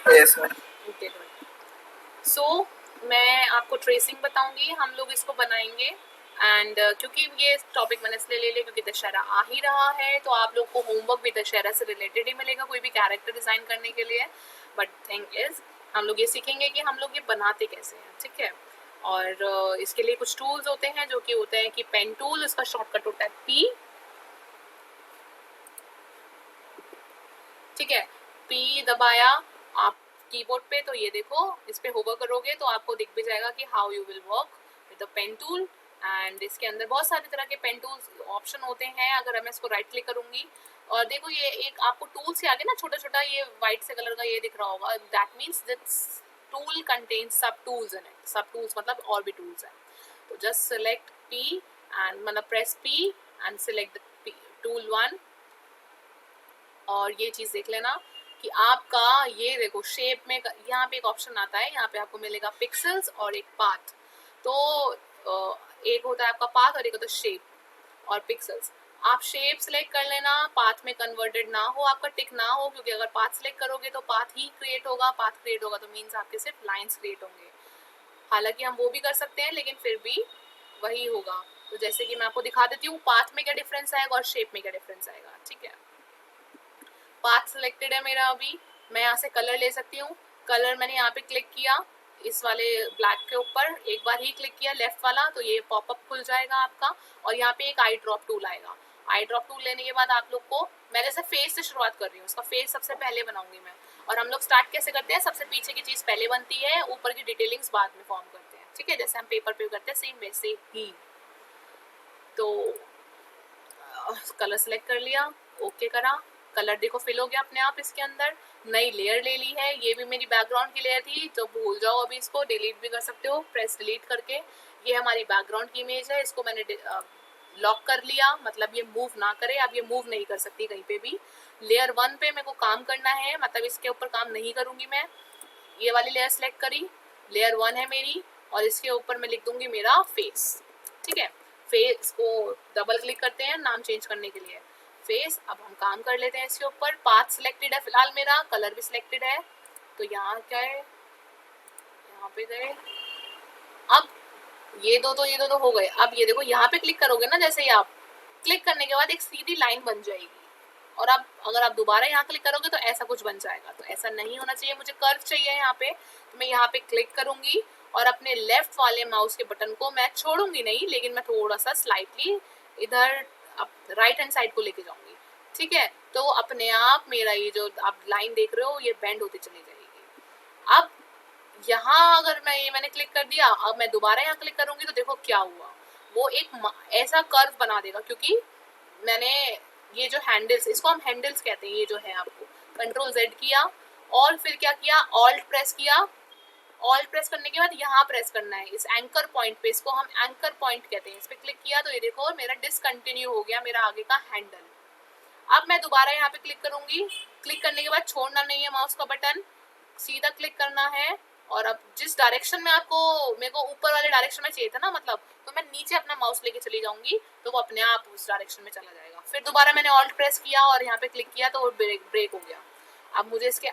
Yes ma'am. Okay good. So मैं आपको ट्रेसिंग बताऊंगी, हम लोग इसको बनाएंगे एंड क्योंकि ये टॉपिक मैंने इसलिए ले लिया क्योंकि दशहरा आ ही रहा है तो आप लोग को होमवर्क भी दशहरा से रिलेटेड ही मिलेगा कोई भी कैरेक्टर डिज़ाइन करने के लिए। बट थिंग इज हम लोग ये सीखेंगे कि हम लोग ये बनाते कैसे हैं, ठीक है। और इसके लिए कुछ टूल्स होते हैं जो कि होते हैं कि पेन टूल, उसका शॉर्टकट होता है पी, ठीक है। पी दबाया आप कीबोर्ड पे तो ये देखो इस पे होवर करोगे तो आपको दिख भी जाएगा कि how you will work with the pen tool. And इसके अंदर बहुत सारे तरह के पेन टूल्स ऑप्शन होते हैं। अगर मैं इसको राइट क्लिक करूंगी और देखो ये एक आपको टूल से आगे ना छोटा छोटा ये वाइट से कलर का ये दिख रहा होगा, that means this tool contains सब टूल्स इन इट। सब टूल्स मतलब और भी टूल्स हैं। तो जस्ट सेलेक्ट पी एंड मतलब press P and select the tool 1 और ये चीज़ देख लेना कि आपका ये देखो शेप में यहाँ पे एक ऑप्शन आता है, यहाँ पे आपको मिलेगा पिक्सेल्स और एक पाथ। तो एक होता है आपका पाथ और एक होता है शेप और पिक्सेल्स। आप शेप सिलेक्ट कर लेना, पाथ में कन्वर्टेड ना हो, आपका टिक ना हो, क्योंकि अगर पाथ सिलेक्ट करोगे तो पाथ ही क्रिएट होगा। पाथ क्रिएट होगा तो मीन्स आपके सिर्फ लाइन्स क्रिएट होंगे। हालांकि हम वो भी कर सकते हैं लेकिन फिर भी वही होगा। तो जैसे कि मैं आपको दिखा देती हूँ पाथ में क्या डिफरेंस आएगा और शेप में क्या डिफरेंस आएगा, ठीक है। पाथ सिलेक्टेड है मेरा, अभी मैं यहाँ से कलर ले सकती हूँ। कलर मैंने यहाँ पे क्लिक किया इस वाले ब्लैक के ऊपर, एक बार ही क्लिक किया लेफ्ट वाला तो ये पॉपअप खुल जाएगा आपका और यहाँ पे एक आई ड्रॉप टूल आएगा। आई ड्रॉप टूल लेने के बाद आप लोग को, मैं जैसे फेस से शुरुआत कर रही हूँ, उसका फेस सबसे पहले बनाऊंगी मैं। और हम लोग स्टार्ट कैसे करते हैं, सबसे पीछे की चीज़ पहले बनती है, ऊपर की डिटेलिंग्स बाद में फॉर्म करते हैं, ठीक है। जैसे हम पेपर पे करते हैं सेम वैसे ही। तो कलर सेलेक्ट कर लिया, ओके करा, कलर देखो फिल हो गया अपने आप इसके अंदर। नई लेयर ले ली है, ये भी मेरी बैकग्राउंड की लेयर थी तो भूल जाओ, अभी इसको डिलीट भी कर सकते हो प्रेस डिलीट करके। ये हमारी बैकग्राउंड की इमेज है, इसको मैंने लॉक कर लिया, मतलब ये मूव ना करे। अब ये मूव नहीं कर सकती कहीं पे भी। लेयर 1 पे मेरे को काम करना है, मतलब इसके ऊपर काम नहीं करूंगी मैं। ये वाली लेयर सेलेक्ट करी, लेयर 1 है मेरी और इसके ऊपर मैं लिख दूंगी मेरा फेस, ठीक है। फेस को डबल क्लिक करते हैं नाम चेंज करने के लिए, फेस। अब हम काम कर लेते हैं इसके ऊपर। पाथ सिलेक्टेड है फिलहाल मेरा, कलर भी सिलेक्टेड है तो यहाँ क्या है, यहाँ पे गए। अब ये दो तो हो गए। अब ये देखो यहाँ पे क्लिक करोगे ना जैसे ही आप, क्लिक करने के बाद एक सीधी लाइन बन जाएगी और अब अगर आप दोबारा यहाँ क्लिक करोगे तो ऐसा कुछ बन जाएगा। तो ऐसा नहीं होना चाहिए, मुझे कर्व चाहिए यहाँ पे। तो मैं यहाँ पे क्लिक करूंगी और अपने लेफ्ट वाले माउस के बटन को मैं छोड़ूंगी नहीं, लेकिन मैं थोड़ा सा स्लाइटली इधर राइट हैंड साइड को लेके जाऊंगी। ठीक है, तो अपने आप मेरा ये जो आप लाइन देख रहे हो ये बेंड होती चली जाएगी। अब यहाँ अगर मैंने क्लिक कर दिया, अब मैं दोबारा यहाँ क्लिक करूंगी तो देखो क्या हुआ, वो एक ऐसा कर्व बना देगा, क्योंकि मैंने ये जो हैंडल्स, इसको हम हैंडल्स कहते हैं, ये जो है आपको कंट्रोल Z किया और फिर क्या किया, ऑल्ट प्रेस किया। ऑल्ट प्रेस करने के बाद यहाँ प्रेस करना है इस एंकर पॉइंट पे, इसको हम एंकर पॉइंट कहते हैं। इस पे क्लिक किया तो ये देखो मेरा डिसकंटिन्यू हो गया मेरा आगे का हैंडल। अब मैं दोबारा यहाँ पे क्लिक करूंगी, क्लिक करने के बाद छोड़ना नहीं है माउस का बटन, सीधा क्लिक करना है। और अब जिस डायरेक्शन में आपको, मेरे को ऊपर वाले डायरेक्शन में चाहिए था ना मतलब, तो मैं नीचे अपना माउस लेके चली जाऊंगी तो वो अपने आप उस डायरेक्शन में चला जाएगा। फिर दोबारा मैंने ऑल्ट प्रेस किया और यहाँ पे क्लिक किया तो वो ब्रेक हो गया। अब मुझे इसके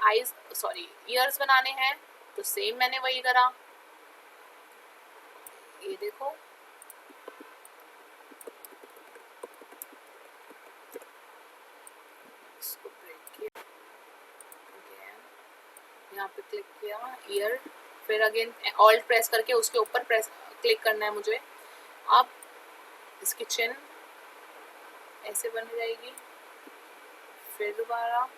ईयर्स बनाने हैं, तो सेम मैंने वही करा, ये देखो इसको ब्रेक किया, यहाँ पे क्लिक किया ईयर, फिर अगेन ऑल्ट प्रेस करके उसके ऊपर प्रेस क्लिक करना है मुझे। अब इसकी चिन ऐसे बन जाएगी, फिर दोबारा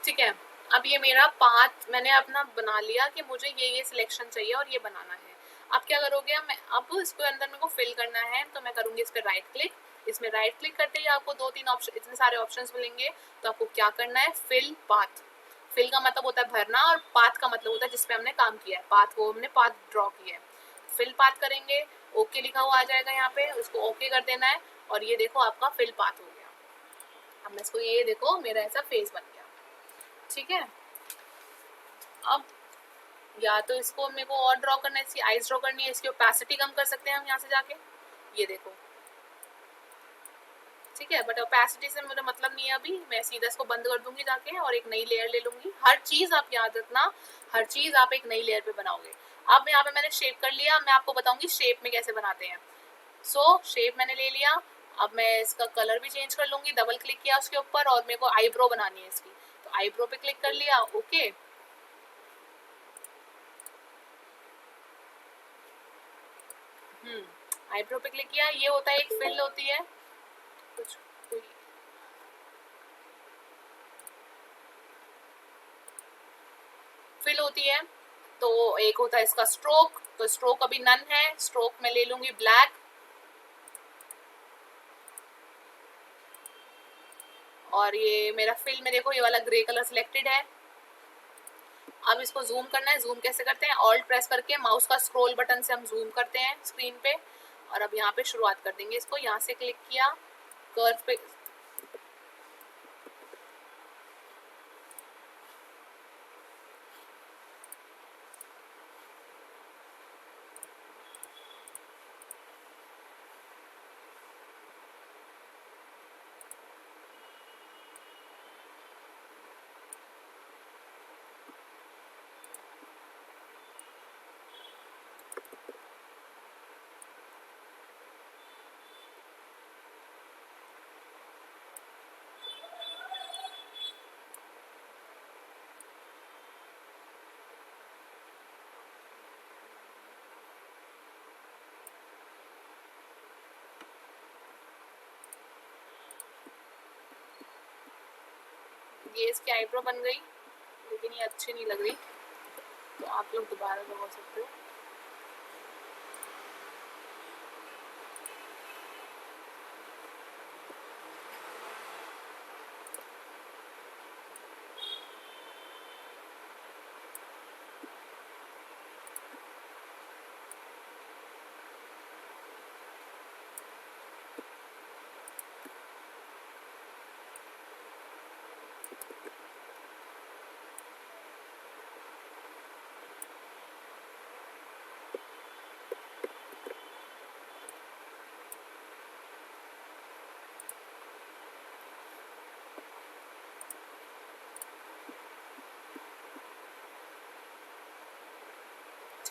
ठीक है। अब ये मेरा पाथ मैंने अपना बना लिया कि मुझे ये सिलेक्शन चाहिए और ये बनाना है। अब क्या करोगे, मैं अब इसको अंदर मेरे को फिल करना है, तो मैं करूंगी इस पर राइट क्लिक। इसमें राइट क्लिक करते ही आपको 2-3 ऑप्शन, इतने सारे ऑप्शंस मिलेंगे। तो आपको क्या करना है, फिल पाथ। फिल का मतलब होता है भरना और पाथ का मतलब होता है जिसपे हमने काम किया है, पाथ को हमने पाथ ड्रॉ किया है। फिल पाथ करेंगे, ओके लिखा हुआ आ जाएगा यहाँ पे, उसको ओके कर देना है और ये देखो आपका फिल पाथ हो गया। अब मैं इसको, ये देखो मेरा ऐसा फेस बन गया। ठीक है, अब या तो इसको मेरे को और ड्रॉ करना है, इसकी आईज ड्रॉ करनी है, इसकी ओपेसिटी कम कर सकते हैं हम यहाँ से जाके, ये देखो। ठीक है, बट ओपेसिटी से मुझे मतलब नहीं है अभी, मैं सीधा इसको बंद कर दूंगी जाके और एक नई लेयर ले लूंगी। हर चीज आप याद रखना, हर चीज आप एक नई लेयर पे बनाओगे। अब यहाँ पे मैंने शेप कर लिया, मैं आपको बताऊंगी शेप में कैसे बनाते हैं। शेप मैंने ले लिया, अब मैं इसका कलर भी चेंज कर लूंगी। डबल क्लिक किया उसके ऊपर और मेरे को आईब्रो बनानी है इसकी, तो आईब्रो पे क्लिक कर लिया, ओके। आईब्रो पे क्लिक किया, ये होता है एक फिल होती है कुछ कोई, फिल होती है। तो एक होता है इसका स्ट्रोक, तो स्ट्रोक अभी नन है, स्ट्रोक में ले लूंगी ब्लैक। और ये मेरा फिल में देखो ये वाला ग्रे कलर सिलेक्टेड है। अब इसको जूम करना है, जूम कैसे करते हैं, ऑल्ट प्रेस करके माउस का स्क्रॉल बटन से हम जूम करते हैं स्क्रीन पे। और अब यहाँ पे शुरुआत कर देंगे इसको, यहाँ से क्लिक किया, कर्व पे ये इसकी आईब्रो बन गई, लेकिन ये अच्छी नहीं लग रही, तो आप लोग दोबारा लगा सकते हो।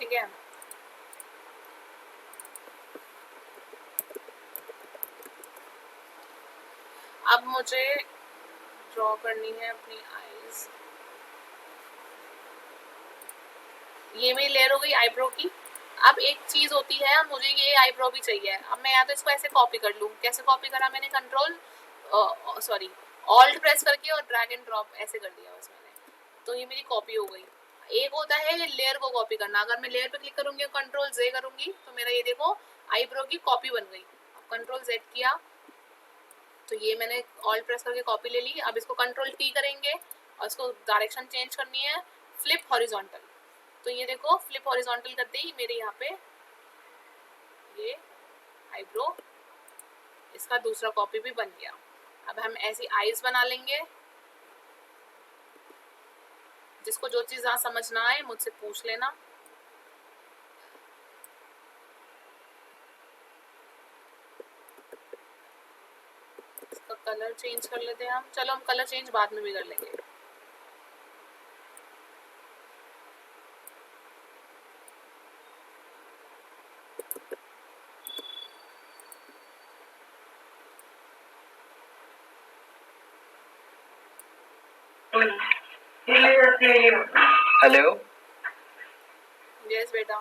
ठीक है, अब मुझे ड्रॉ करनी है अपनी आईज। ये मेरी लेयर हो गई आईब्रो की। अब एक चीज होती है, मुझे ये आईब्रो भी चाहिए। अब मैं या तो इसको ऐसे कॉपी कर लूँ, कैसे कॉपी करा मैंने, ऑल्ट प्रेस करके और ड्रैग एंड ड्रॉप ऐसे कर दिया बस मैंने, तो ये मेरी कॉपी हो गई। एक होता है ये लेयर को कॉपी करना, अगर मैं लेयर पे क्लिक करूंगी और कंट्रोल Z करूंगी तो मेरा ये देखो आईब्रो की कॉपी बन गई। कंट्रोल Z किया तो ये मैंने ऑल्ट प्रेस करके कॉपी ले ली। अब इसको कंट्रोल T करेंगे और इसको डायरेक्शन चेंज करनी है, फ्लिप हॉरिजॉन्टल, तो ये देखो फ्लिप हॉरिजॉन्टल करते ही मेरे यहाँ पे ये आईब्रो इसका दूसरा कॉपी भी बन गया। अब हम ऐसी आईज बना लेंगे। जिसको जो चीज यहाँ समझ ना आए मुझसे पूछ लेना। इसका कलर चेंज कर लेते हैं हम। चलो हम कलर चेंज बाद में भी कर लेंगे। हेलो यस बेटा।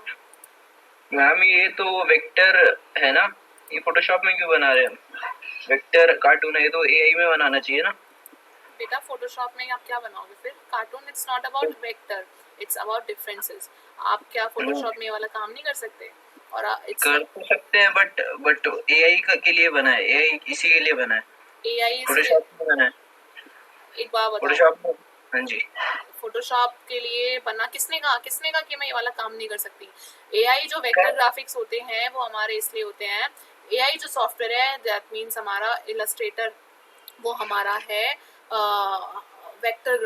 मैम, ये तो वेक्टर है ना, ये फोटोशॉप में क्यों बना रहे हैं? वेक्टर कार्टून है, ये तो एआई में बनाना चाहिए ना। बेटा फोटोशॉप में आप क्या बनाओगे फिर? Cartoon it's not about vector, it's about differences. आप क्या फोटोशॉप में ये वाला काम नहीं कर सकते? और कर तो सकते हैं बट एआई के लिए बना है, एआई इसी के लिए बना है, एआई फोटोशॉप में बना है। एक बात बताओ, फोटोशॉप में, हाँ जी, फोटोशॉप के लिए बना किसने कहा कि मैं ये वाला काम नहीं कर सकती? एआई जो वेक्टर ग्राफिक्स होते हैं वो हमारे इसलिए होते हैं। एआई जो सॉफ्टवेयर है दैट मीन्स हमारा इलस्ट्रेटर, वो हमारा है वेक्टर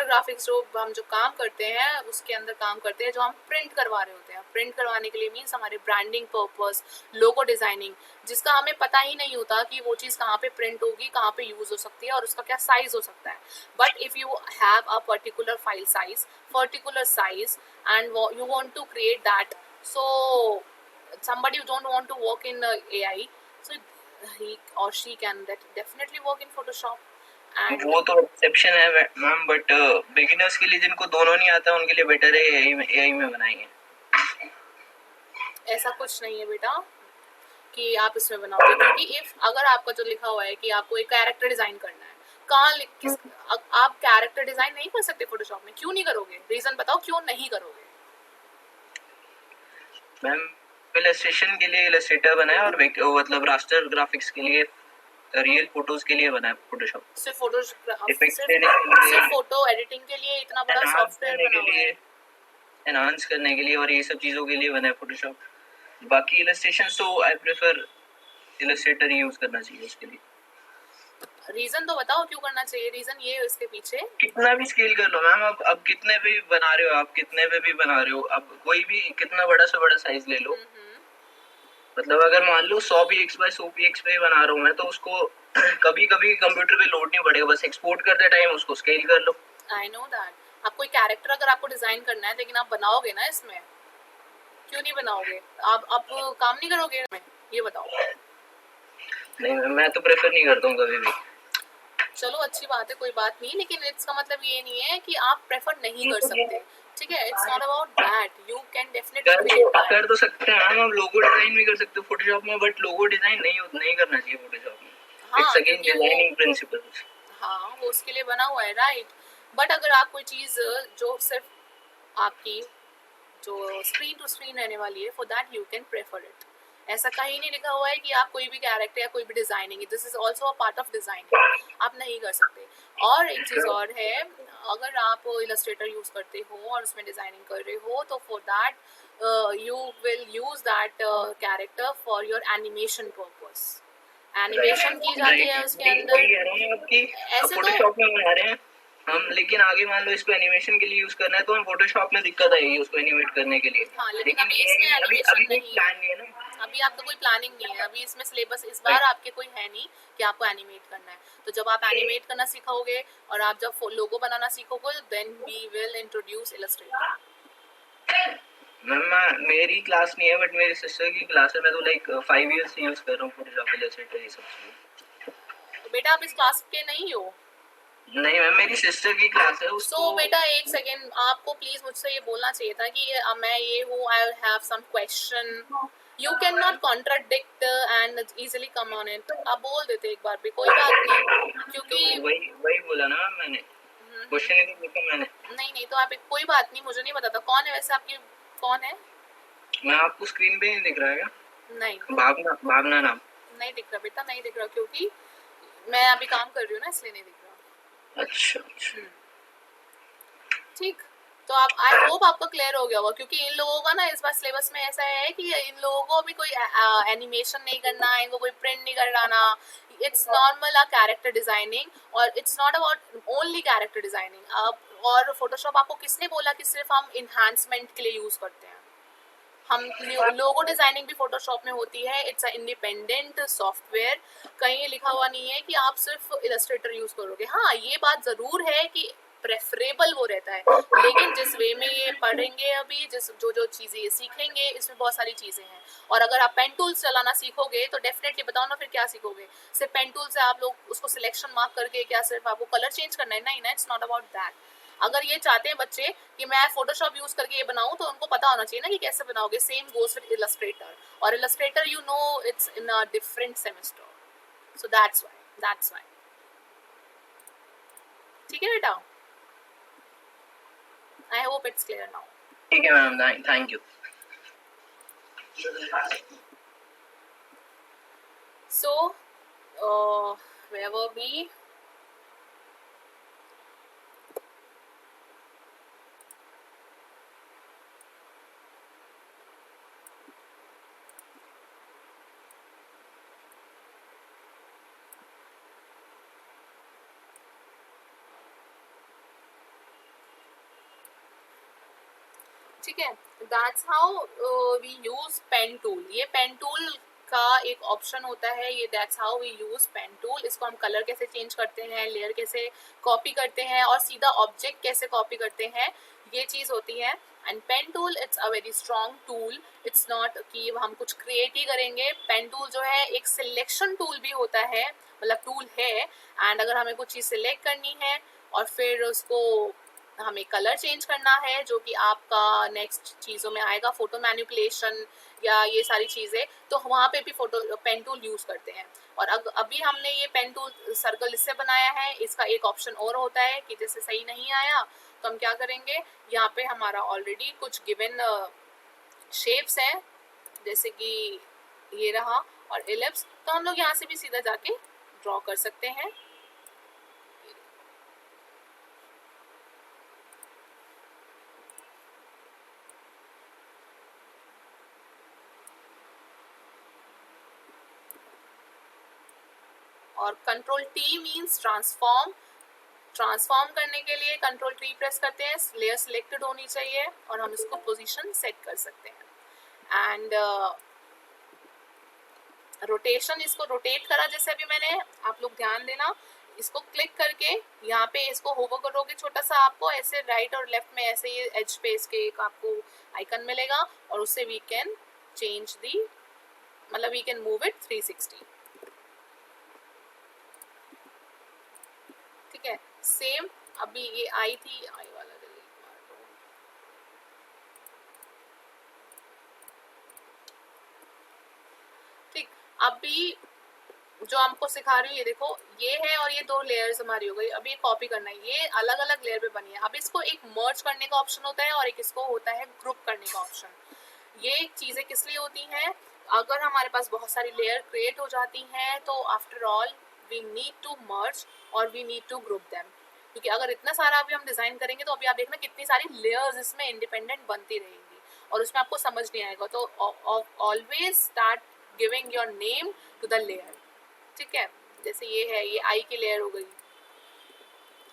ग्राफिक्स जो काम करते हैं उसके अंदर काम करते हैं, जो हम प्रिंट करवा रहे होते हैं। प्रिंट करवाने के लिए मीन्स हमारे ब्रांडिंग पर्पस, लोगो डिजाइनिंग, जिसका हमें पता ही नहीं होता कि वो चीज़ कहाँ पे प्रिंट होगी, कहाँ पे यूज हो सकती है और उसका क्या साइज हो सकता है। But if you have a particular file size, particular size and you want to create that, so somebody who don't want to work in AI, so he or she can definitely work in Photoshop. And वो तो exception है ma'am, but beginners के लिए जिनको दोनों नहीं आता उनके लिए बेटर है एआई में बनाएंगे। ऐसा कुछ नहीं है बेटा कि आप इसमें बनाओगे, क्योंकि इफ अगर आपका जो लिखा हुआ है कि आपको एक कैरेक्टर डिजाइन करना है, आप कैरेक्टर डिजाइन नहीं कर सकते फोटोशॉप में? क्यों नहीं करोगे? रीजन बताओ क्यों नहीं करोगे? मैम इलस्ट्रेशन के लिए इलस्ट्रेटर बनाया और मतलब रास्टर ग्राफिक्स के लिए, रियल फोटोज के लिए बनाया फोटोशॉप। सिर्फ फोटो एडिटिंग के लिए इतना बड़ा सॉफ्टवेयर बना हुआ है, एनहांस करने के लिए और ये सब चीजों के लिए बनाया फोटोशॉप। बाकी इलस्ट्रेशन तो आई प्रेफर इलस्ट्रेटर यूज करना चाहिए उसके लिए। रीजन तो बताओ क्यों करना चाहिए? रीजन ये है इसके पीछे, कितना भी स्केल कर लो मैम, अब कितने भी बना रहे हो, आप कितने पे भी बना रहे हो, अब कोई भी कितना बड़ा से बड़ा साइज ले लो, मतलब अगर मान लो 100px पे बना रहा हूँ मैं, तो उसको कभी कभी कंप्यूटर पे लोड नहीं पड़ेगा, बस एक्सपोर्ट करते टाइम उसको स्केल कर लो। I know that. आप कोई कैरेक्टर अगर आपको डिजाइन करना है, लेकिन आप बनाओगे ना इसमें, क्यों नहीं बनाओगे? आप काम नहीं करोगे? ये बताओ। नहीं, मैं तो प्रेफर नहीं करता हूँ कभी भी। चलो अच्छी बात है, कोई बात नहीं, लेकिन इसका मतलब ये नहीं है कि आप प्रेफर नहीं कर सकते, ठीक है? It's not about that, you can definitely कर तो सकते हैं मैम, हम लोगो डिजाइन भी कर सकते हो फोटोशॉप में, बट लोगो डिजाइन नहीं करना चाहिए फोटोशॉप में। It's again designing principles. हाँ, वो उसके लिए बना हुआ है, राइट। बट अगर आप कोई चीज जो सिर्फ आपकी जो स्क्रीन टू स्क्रीन रहने वाली है, for that you can prefer it. ऐसा कहीं नहीं लिखा हुआ है कि आप कोई भी कैरेक्टर या कोई भी designing, this is also a part of designing, आप नहीं कर सकते। और एक चीज और है, अगर आप इलस्ट्रेटर यूज करते हो और उसमें डिजाइनिंग कर रहे हो, तो for that you will use that character for your animation purpose. Animation की जाती है उसके अंदर। ऐसे फोटोशॉप में बना रहे हैं हम, लेकिन आगे मान लो इसको एनिमेशन के लिए यूज करना है तो हम फोटोशॉप में दिक्कत आएगी उसको एनिमेट करने के लिए। हाँ, लेकिन अभी इसमें एनिमेशन नहीं है, अभी आपका कोई प्लानिंग नहीं है, अभी इसमें सिलेबस इस बार आपके कोई है नहीं कि आपको एनिमेट करना है। तो जब आप एनिमेट करना सीखोगे और आप जब लोगो बनाना सीखोगे, then we will introduce Illustrator. Ma'am मेरी क्लास नहीं है बट मेरी सिस्टर की क्लास है। मैं तो लाइक 5 इयर्स से यूज कर रहा हूँ फोटोशॉप, इलस्ट्रेटर, ये सब चीजें। तो बेटा आप इस क्लास के नहीं हो? नहीं मैम, मेरी सिस्टर की क्लास है उसको। So बेटा एक सेकेंड, आपको प्लीज मुझसे ये बोलना चाहिए था कि मैं ये हूँ, I have some question, you can not contradict and easily come on it. आप बोल देते एक बार भी, कोई बात नहीं, क्योंकि तो वही बोला ना मैम मैंने, क्वेश्चन ही तो पूछा मैंने। नहीं तो आप कोई बात नहीं, मुझे नहीं पता था कौन है वैसे आपकी, कौन है? मैं आपको स्क्रीन पे नहीं दिख रहा है क्या? नहीं भावना नाम। नहीं दिख रहा बेटा, नहीं दिख रहा, क्योंकि मैं अभी काम कर रही हूँ ना, इसलिए नहीं दिख रहा। अच्छा ठीक, तो आप आई होप आपको क्लियर हो गया होगा, क्योंकि इन लोगों का ना इस बार सिलेबस में ऐसा है कि इन लोगों को भी कोई एनिमेशन नहीं करना, इनको कोई प्रिंट नहीं कराना, इट्स नॉर्मल कैरेक्टर डिजाइनिंग, और it's not about only character designing. अब और फोटोशॉप आपको किसने बोला कि सिर्फ हम इन्हांसमेंट के लिए यूज करते हैं? हम लोगो डिजाइनिंग भी फोटोशॉप में होती है, इट्स अ इंडिपेंडेंट सॉफ्टवेयर। कहीं लिखा हुआ नहीं है कि आप सिर्फ इलस्ट्रेटर यूज करोगे। हाँ ये बात जरूर है कि प्रेफरेबल वो रहता है, लेकिन जिस वे में ये पढ़ेंगे अभी, जिस जो चीजें ये सीखेंगे, इसमें बहुत सारी चीजें हैं। और अगर आप पेन टूल्स चलाना सीखोगे तो डेफिनेटली बताओ ना फिर क्या सीखोगे? सिर्फ पेन टूल से आप लोग उसको सिलेक्शन मार्क करके क्या सिर्फ आपको कलर चेंज करना है? नहीं ना, इट्स नॉट अबाउट दैट। अगर ये चाहते हैं बच्चे कि मैं फोटोशॉप यूज करके ये बनाऊं, तो उनको पता होना चाहिए ना कि कैसे बनाओगे। सेम गोस विद इलस्ट्रेटर, और Illustrator you know it's in a different semester, so that's why. ठीक है बेटा, I hope it's clear now. ठीक है ma'am, thank you. So where were we? ठीक है, that's how we use pen tool. ये pen tool का एक ऑप्शन होता है, ये that's how we use pen tool. इसको हम कलर कैसे चेंज करते हैं, लेयर कैसे कॉपी करते हैं, और सीधा ऑब्जेक्ट कैसे कॉपी करते हैं, ये चीज होती है। And pen tool it's a very strong tool, it's not कि हम कुछ क्रिएट ही करेंगे। पेन टूल जो है एक सिलेक्शन टूल भी होता है, मतलब टूल है। एंड अगर हमें कुछ चीज सिलेक्ट करनी है और फिर उसको हमें कलर चेंज करना है, जो कि आपका नेक्स्ट चीज़ों में आएगा, फोटो मैनिपुलेशन या ये सारी चीज़ें, तो वहाँ पे भी फोटो पेन टूल यूज़ करते हैं। और अभी हमने ये पेन टूल सर्कल इससे बनाया है, इसका एक ऑप्शन और होता है कि जैसे सही नहीं आया तो हम क्या करेंगे, यहाँ पे हमारा ऑलरेडी कुछ गिवन शेप्स हैं, जैसे कि ये रहा और एलिप्स, तो हम लोग यहाँ से भी सीधा जाके ड्रॉ कर सकते हैं। और कंट्रोल टी मीन्स ट्रांसफॉर्म करने के लिए कंट्रोल टी प्रेस करते हैं, लेयर सिलेक्टेड होनी चाहिए और हम इसको पोजीशन सेट कर सकते हैं। एंड रोटेशन, इसको रोटेट करा जैसे अभी मैंने, आप लोग ध्यान देना, इसको क्लिक करके यहाँ पे इसको होवर करोगे छोटा सा, आपको ऐसे राइट और लेफ्ट में ऐसे ये एज पे इसके एक आपको आइकन मिलेगा, और उससे वी कैन चेंज दी, मतलब वी कैन मूव इट 360। ठीक है, सेम अभी ये आई थी, आई वाला डिलीट मार दो। ठीक, अभी जो हमको सिखा रही हूँ, ये देखो ये है और ये दो लेयर्स हमारी हो गई। अभी कॉपी करना है, ये अलग अलग लेयर पे बनी है। अब इसको एक मर्ज करने का ऑप्शन होता है और एक इसको होता है ग्रुप करने का ऑप्शन। ये चीज़ें किस लिए होती हैं, अगर हमारे पास बहुत सारी लेयर क्रिएट हो जाती हैं तो after all we need to merge और we need to group them, क्योंकि अगर इतना सारा अभी हम डिज़ाइन करेंगे तो अभी आप देखना कितनी सारी लेयर्स इसमें इंडिपेंडेंट बनती रहेंगी और उसमें आपको समझ नहीं आएगा। तो always start giving your name to the layer. ठीक है, जैसे ये है, ये आई की लेयर हो गई,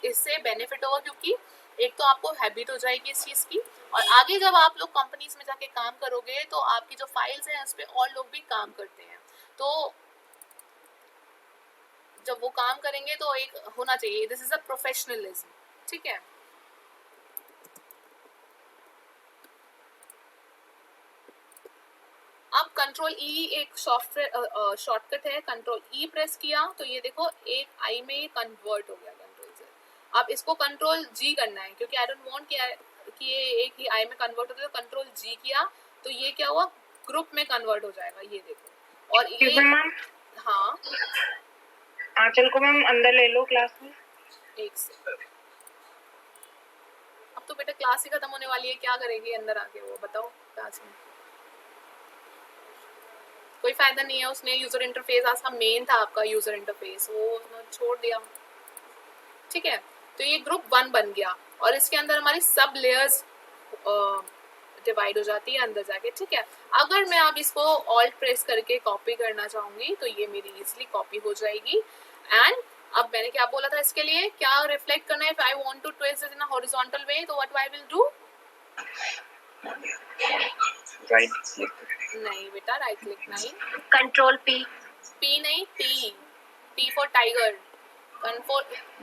इससे बेनिफिट होगा क्योंकि एक तो आपको हैबिट हो जाएगी इस चीज़ की, और आगे जब आप लोग कंपनीज में जाके काम करोगे तो आपकी जो फाइल्स हैं उस पर और लोग भी काम करते हैं, तो जब वो काम करेंगे तो एक होना चाहिए, दिस इज अ प्रोफेशनलिज्म। ठीक है, कंट्रोल ई एक सॉफ्टवेयर शॉर्टकट है, कंट्रोल ई प्रेस किया तो ये देखो एक आई में ये कन्वर्ट हो गया कंट्रोल से। अब इसको कंट्रोल जी करना है क्योंकि आई डोंट वांट कि ये एक ही आई में कन्वर्ट होता है, तो कंट्रोल जी किया तो ये क्या हुआ, ग्रुप में कन्वर्ट हो जाएगा, ये देखो। और ये मैम हाँ आंचल को मैम अंदर ले लो क्लास में। एक से अब तो बेटा क्लास ही खत्म होने वाली है, क्या करेगी अंदर आके वो, बताओ क्लास में कोई फायदा नहीं है। उसने यूजर इंटरफेस, आज का मेन था आपका यूजर इंटरफेस, वो छोड़ दिया। ठीक है, तो ये ग्रुप 1 बन गया और इसके अंदर हमारी सब लेयर्स डिवाइड हो जाती है अंदर जाके। ठीक है, अगर मैं अब इसको ऑल्ट प्रेस करके कॉपी करना चाहूंगी तो ये मेरी इजीली कॉपी हो जाएगी। एंड अब मैंने क्या बोला था इसके लिए, क्या रिफ्लेक्ट करना है, if I want to trace it in a horizontal way तो what I will do, right click, नहीं बेटा राइट क्लिक नहीं, कंट्रोल पी, पी नहीं, पी फॉर टाइगर,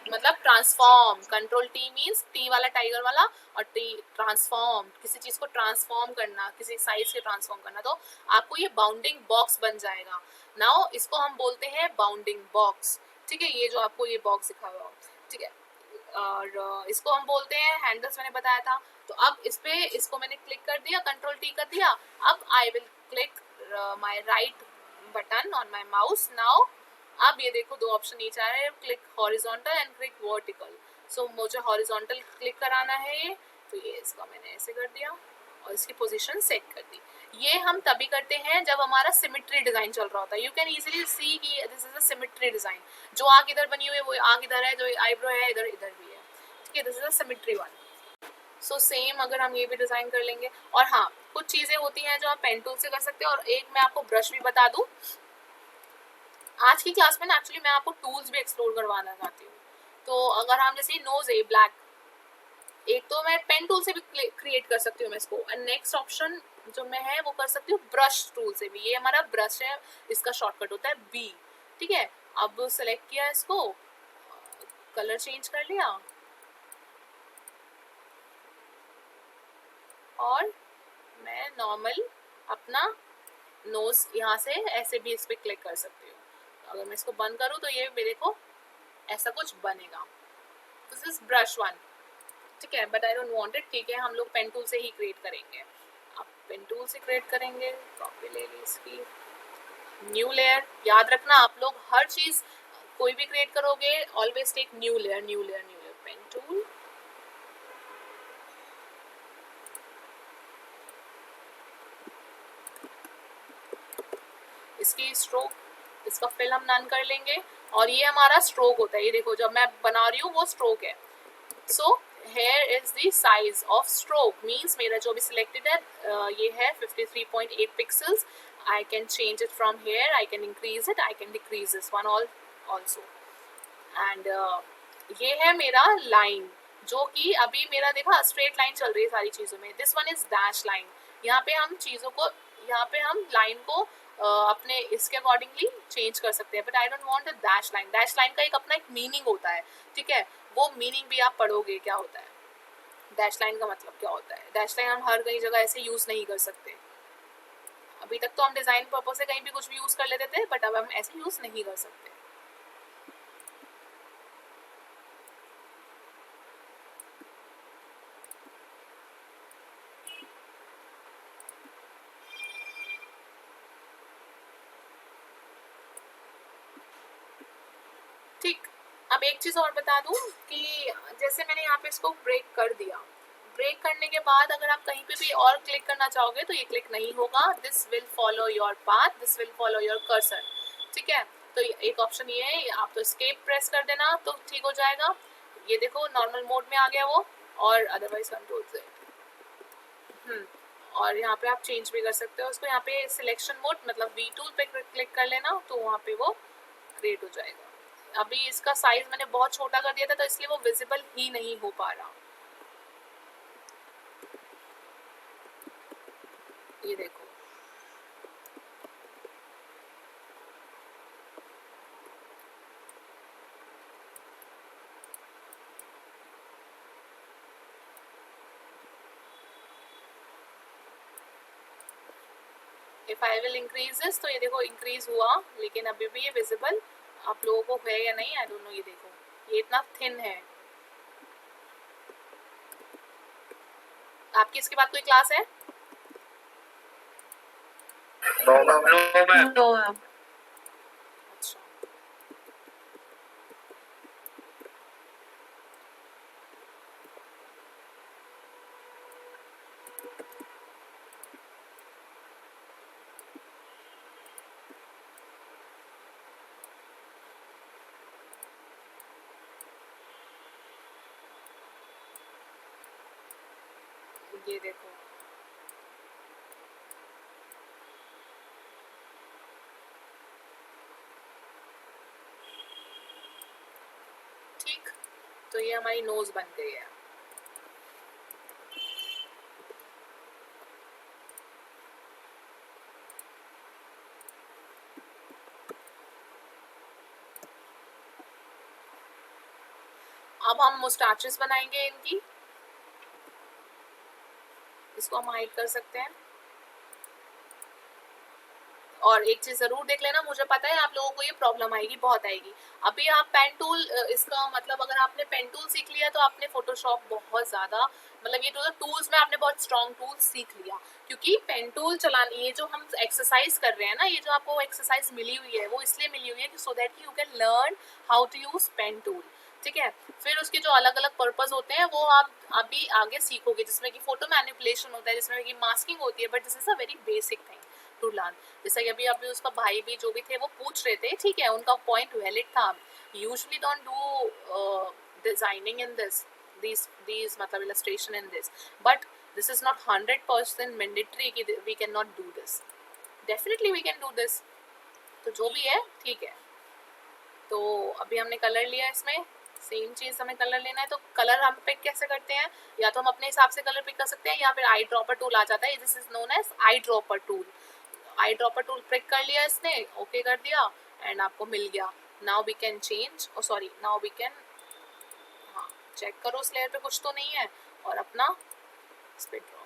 मतलब transform, control T means T वाला टाइगर वाला, और टी ट्रांसफॉर्म, किसी चीज को ट्रांसफॉर्म करना, किसी साइज के ट्रांसफॉर्म करना, तो आपको ये बाउंडिंग बॉक्स बन जाएगा। नाउ इसको हम बोलते हैं बाउंडिंग बॉक्स। ठीक है, ये जो आपको ये बॉक्स दिखा हुआ, ठीक है, और इसको हम बोलते हैं हैंडल्स, मैंने बताया था। तो अब इस पे इसको मैंने क्लिक कर दिया, कंट्रोल टी कर दिया, अब I will click my right button on my mouse. Now अब ये देखो दो ऑप्शन नीचे आ रहे हैं, click horizontal and click vertical. So मुझे हॉरिजॉन्टल क्लिक कराना है ये, तो ये इसका मैंने ऐसे कर दिया और इसकी पोजीशन सेट कर दी। ये हम तभी करते हैं जब हमारा सिमेट्री डिजाइन चल रहा होता है। यू कैन इजीली सी कि this is a symmetry design, जो आंख इधर बनी हुई है वो आंख इधर है, जो आईब्रो है इधर इधर भी है। ठीक है, this is a symmetry one. So same अगर हम ये भी डिजाइन कर लेंगे। और हाँ, कुछ चीजें होती हैं जो आप पेन टूल से कर सकते हो, और एक मैं आपको ब्रश भी बता दूं, आज की क्लास में ना एक्चुअली मैं आपको टूल्स भी एक्सप्लोर करवाना चाहती हूँ। तो अगर हम जैसे नोज है ब्लैक, एक तो मैं पेन टूल से भी क्रिएट कर सकती हूँ मैं इसको, एंड नेक्स्ट ऑप्शन जो मैं है वो कर सकती हूँ ब्रश टूल से भी। ये हमारा ब्रश है, इसका शॉर्टकट होता है बी। ठीक है, अब सेलेक्ट किया इसको, कलर चेंज कर लिया और मैं नॉर्मल अपना नोज यहाँ से ऐसे भी इस पर क्लिक कर सकती हूँ। अगर मैं इसको बंद करूँ तो ये मेरे को ऐसा कुछ बनेगा। This is brush one. ठीक है, but I don't want it. ठीक है, हम लोग पेन टूल से ही क्रिएट करेंगे। अब पेन टूल से क्रिएट करेंगे, कॉपी ले ली इसकी, न्यू लेयर। याद रखना आप लोग हर चीज कोई भी क्रिएट करोगे always take new layer, new layer, new layer. Pen tool, इसकी स्ट्रोक, इसका फिल हम नन कर लेंगे, और ये हमारा स्ट्रोक होता है। ये देखो जब मैं बना रही हूँ वो स्ट्रोक है। सो here is the size of stroke, means मेरा जो भी selected है ये है 53.8 pixels. I can change it from here, I can increase it, I can decrease this one also. And ये है मेरा line, जो कि अभी मेरा देखा स्ट्रेट लाइन चल रही है सारी चीज़ों में। This one is dash line. यहाँ पे हम चीज़ों को, यहाँ पे हम लाइन को अपने इसके अकॉर्डिंगली चेंज कर सकते हैं, but I don't want a dash line. Dash line का एक अपना एक मीनिंग होता है। ठीक है, वो मीनिंग भी आप पढ़ोगे क्या होता है, डैश लाइन का मतलब क्या होता है। डैश लाइन हम हर कई जगह ऐसे यूज नहीं कर सकते। अभी तक तो हम डिजाइन पर्पस से कहीं भी कुछ भी यूज कर लेते थे, बट अब हम ऐसे यूज नहीं कर सकते। ठीक, अब एक चीज और बता दूं कि जैसे मैंने यहाँ पे इसको ब्रेक कर दिया, ब्रेक करने के बाद अगर आप कहीं पे भी और क्लिक करना चाहोगे तो ये क्लिक नहीं होगा। This will follow your path, this will follow your cursor. ठीक है, तो एक ऑप्शन ये है, आप तो एस्केप प्रेस कर देना तो ठीक हो जाएगा। ये देखो नॉर्मल मोड में आ गया वो, और अदरवाइज कंट्रोल से और यहाँ पे आप चेंज भी कर सकते हो उसको। यहाँ पे सिलेक्शन मोड मतलब V टूल पे क्लिक कर लेना तो वहाँ पे वो क्रिएट हो जाएगा। अभी इसका साइज मैंने बहुत छोटा कर दिया था तो इसलिए वो विजिबल ही नहीं हो पा रहा। ये देखो, if I will increase this, तो ये देखो इंक्रीज हुआ, लेकिन अभी भी ये विजिबल आप लोगों को है या नहीं, आई डोंट नो। ये देखो ये इतना थिन है। आपकी इसके बाद कोई क्लास है? No ma'am. अच्छा, ये देखो ठीक, तो ये हमारी नोज बन गई है। अब हम मुस्टाचेस बनाएंगे इनकी, इसको हम हाइड कर सकते हैं। और एक चीज जरूर देख लेना, मुझे पता है आप लोगों को ये प्रॉब्लम आएगी, बहुत आएगी। अभी आप पेन टूल, इसका मतलब अगर आपने पेन टूल सीख लिया तो आपने फोटोशॉप बहुत ज्यादा, मतलब ये टूल्स में आपने बहुत स्ट्रॉन्ग टूल्स सीख लिया। क्योंकि पेन टूल चलाने, ये जो हम एक्सरसाइज कर रहे हैं ना, ये जो आपको एक्सरसाइज मिली हुई है वो इसलिए मिली हुई है कि so that you can learn how to use pen tool, ठीक है। फिर उसके जो अलग अलग पर्पस होते हैं वो आप अभी आगे सीखोगे, जिसमें कि फोटो मैनिपुलेशन होता है, जिसमें कि मास्किंग होती है, but this is a very basic thing to learn. जैसे कि अभी उसका भाई भी जो भी थे वो पूछ रहे थे, ठीक है, उनका पॉइंट वैलिड था। Usually don't do designing in this, these मतलब illustration in this, but this is not 100% mandatory कि we cannot do this, definitely we can do this। तो जो भी है ठीक है। तो अभी हमने कलर लिया, इसमें सेम चीज हमें कलर लेना है। तो कलर हम पिक कैसे करते हैं, या तो हम अपने हिसाब से कलर पिक कर सकते हैं, या फिर आई ड्रॉपर टूल आ जाता है, this is known as eye dropper tool. Eye dropper tool pick कर लिया इसने, ओके कर दिया, एंड आपको मिल गया। Now we can change, sorry now we can, हाँ चेक करो उस लेयर पे कुछ तो नहीं है, और अपना इस पे ड्रॉ।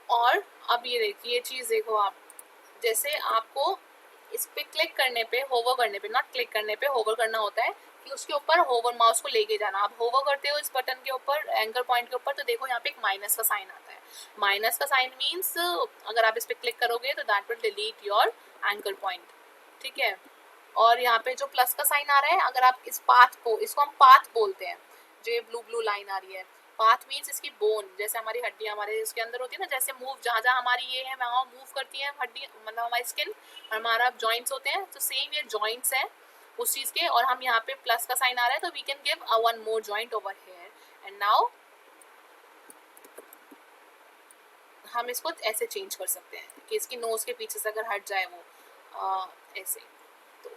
और अब ये देखिए, ये चीज देखो आप, जैसे आपको इस पे क्लिक करने पे, होवर करने पे, नॉट क्लिक करने पे, होवर करना होता है कि उसके ऊपर होवर माउस को लेके जाना। आप होवर करते हो इस बटन के ऊपर, एंकर पॉइंट के ऊपर, तो देखो यहाँ पे एक माइनस का साइन आता है। माइनस का साइन मीन्स अगर आप इस पे क्लिक करोगे तो that will delete your anchor point, ठीक है। और यहाँ पे जो प्लस का साइन आ रहा है, अगर आप इस पाथ को, इसको हम पाथ बोलते हैं, जो ब्लू ब्लू लाइन आ रही है, पाथ मीन्स इसकी बोन, जैसे हमारी हड्डियां हमारे इसके अंदर होती है ना, जैसे मूव जहाँ जहाँ हमारी ये है वहाँ मूव करती है हड्डी, मतलब हमारी स्किन, और हमारा जॉइंट्स होते हैं, तो सेम ये जॉइंट्स है उस चीज के। और हम यहाँ पे प्लस का साइन आ रहा है, तो we can give a one more joint over here, and now हम इसको ऐसे चेंज कर सकते हैं कि इसकी नोज के पीछे से अगर हट जाए वो ऐसे, तो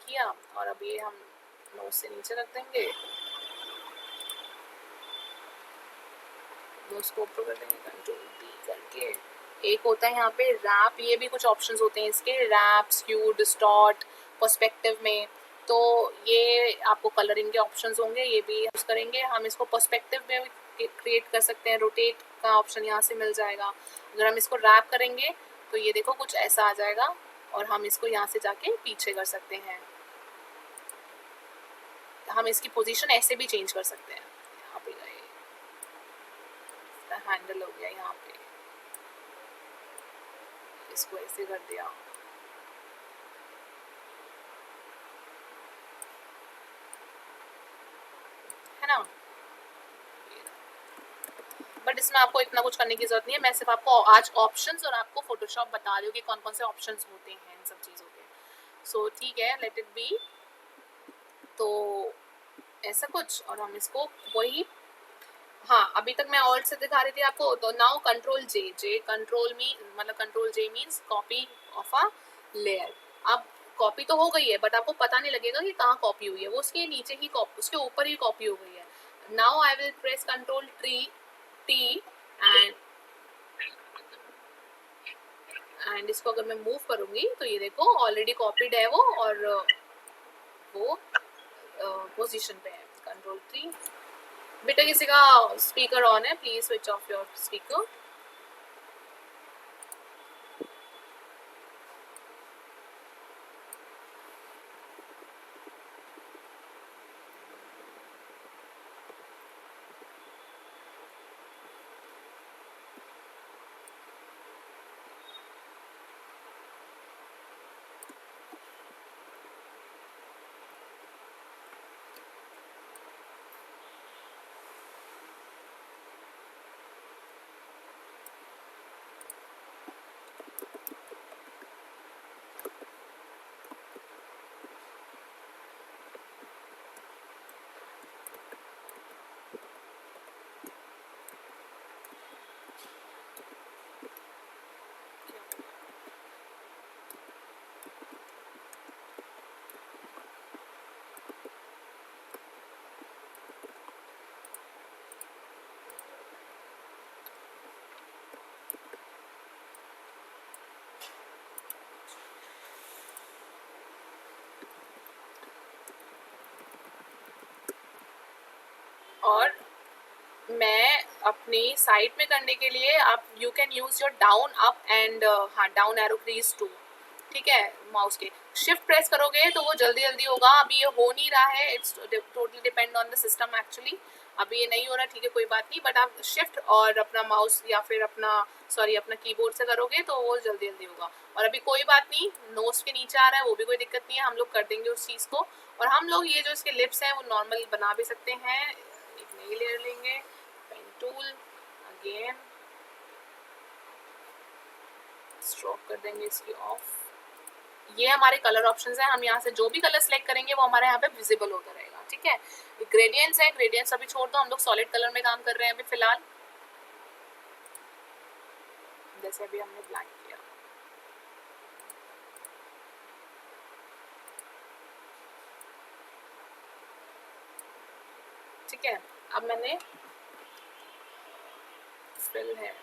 किया। और अब ये हम नोज से नीचे रख देंगे, उसको ऊपर कर देंगे, कंट्रोल डी करके। एक होता है यहाँ पे रैप, ये भी कुछ ऑप्शंस होते हैं इसके, रैप, स्क्यू, डिस्टॉर्ट, पर्सपेक्टिव में। तो ये आपको कलरिंग के ऑप्शंस होंगे, ये भी यूज करेंगे हम। इसको पर्सपेक्टिव में क्रिएट कर सकते हैं, रोटेट का ऑप्शन यहाँ से मिल जाएगा। अगर हम इसको रैप करेंगे तो ये देखो कुछ ऐसा आ जाएगा, और हम इसको यहाँ से जाके पीछे कर सकते हैं। हम इसकी पोजीशन ऐसे भी चेंज कर सकते हैं। यहाँ पे गए, हैंडल हो गया यहाँ पे, इसको ऐसे कर दिया, है ना। बट इसमें आपको इतना कुछ करने की जरूरत नहीं है, मैं सिर्फ आपको आज ऑप्शंस और आपको फोटोशॉप बता रही हूँ कि कौन कौन से ऑप्शंस होते हैं इन सब चीज़ों के। सो ठीक है, लेट इट बी। तो ऐसा कुछ, और हम इसको वही हाँ, अभी तक मैं ऑल्ट से दिखा रही थी आपको, तो नाउ कंट्रोल जे कंट्रोल मी मतलब control J means copy of a layer. अब कॉपी तो हो गई है बट आपको पता नहीं लगेगा कि कहाँ कॉपी हुई है, वो उसके नीचे ही कॉपी, उसके ऊपर ही कॉपी हो गई है। Now I will press control T and इसको अगर मैं मूव करूंगी तो ये देखो ऑलरेडी कॉपीड है वो, और वो पोजीशन पे है। कंट्रोल 3। बेटा किसी का स्पीकर ऑन है, please switch off your speaker. और मैं अपनी साइड में करने के लिए आप you can use your down up and हाँ डाउन एरो कीज टू, ठीक है। माउस के शिफ्ट प्रेस करोगे तो वो जल्दी जल्दी होगा। अभी ये हो नहीं रहा है, it's totally depend on the system actually. अभी ये नहीं हो रहा, ठीक है कोई बात नहीं, बट आप शिफ्ट और अपना माउस या फिर अपना अपना कीबोर्ड से करोगे तो वो जल्दी जल्दी होगा। और अभी कोई बात नहीं, नोज के नीचे आ रहा है वो भी कोई दिक्कत नहीं है, हम लोग कर देंगे उस चीज़ को। और हम लोग ये जो इसके लिप्स हैं वो नॉर्मल बना भी सकते हैं। एक नई लेयर लेंगे, पेन टूल अगेन, स्ट्रोक कर देंगे इसकी ऑफ। ये हमारे कलर ऑप्शंस हैं, हम यहाँ से जो भी कलर सेलेक्ट करेंगे वो हमारे यहाँ पे विजिबल होता रहेगा, ठीक है। ग्रेडियंट्स है, ग्रेडियंट्स अभी छोड़ दो, हम लोग सॉलिड कलर में काम कर रहे हैं अभी फिलहाल। जैसे अभी हमने ब्लैक किया, ठीक है। अब मैंने फिल है,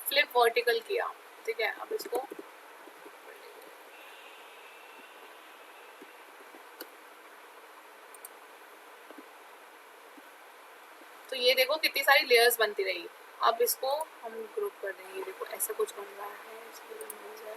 फ्लिप वर्टिकल किया, ठीक है। अब इसको तो ये देखो कितनी सारी लेयर्स बनती रही। अब इसको हम ग्रुप कर देंगे, ये देखो ऐसा कुछ बन रहा है, इसको मिल जाए।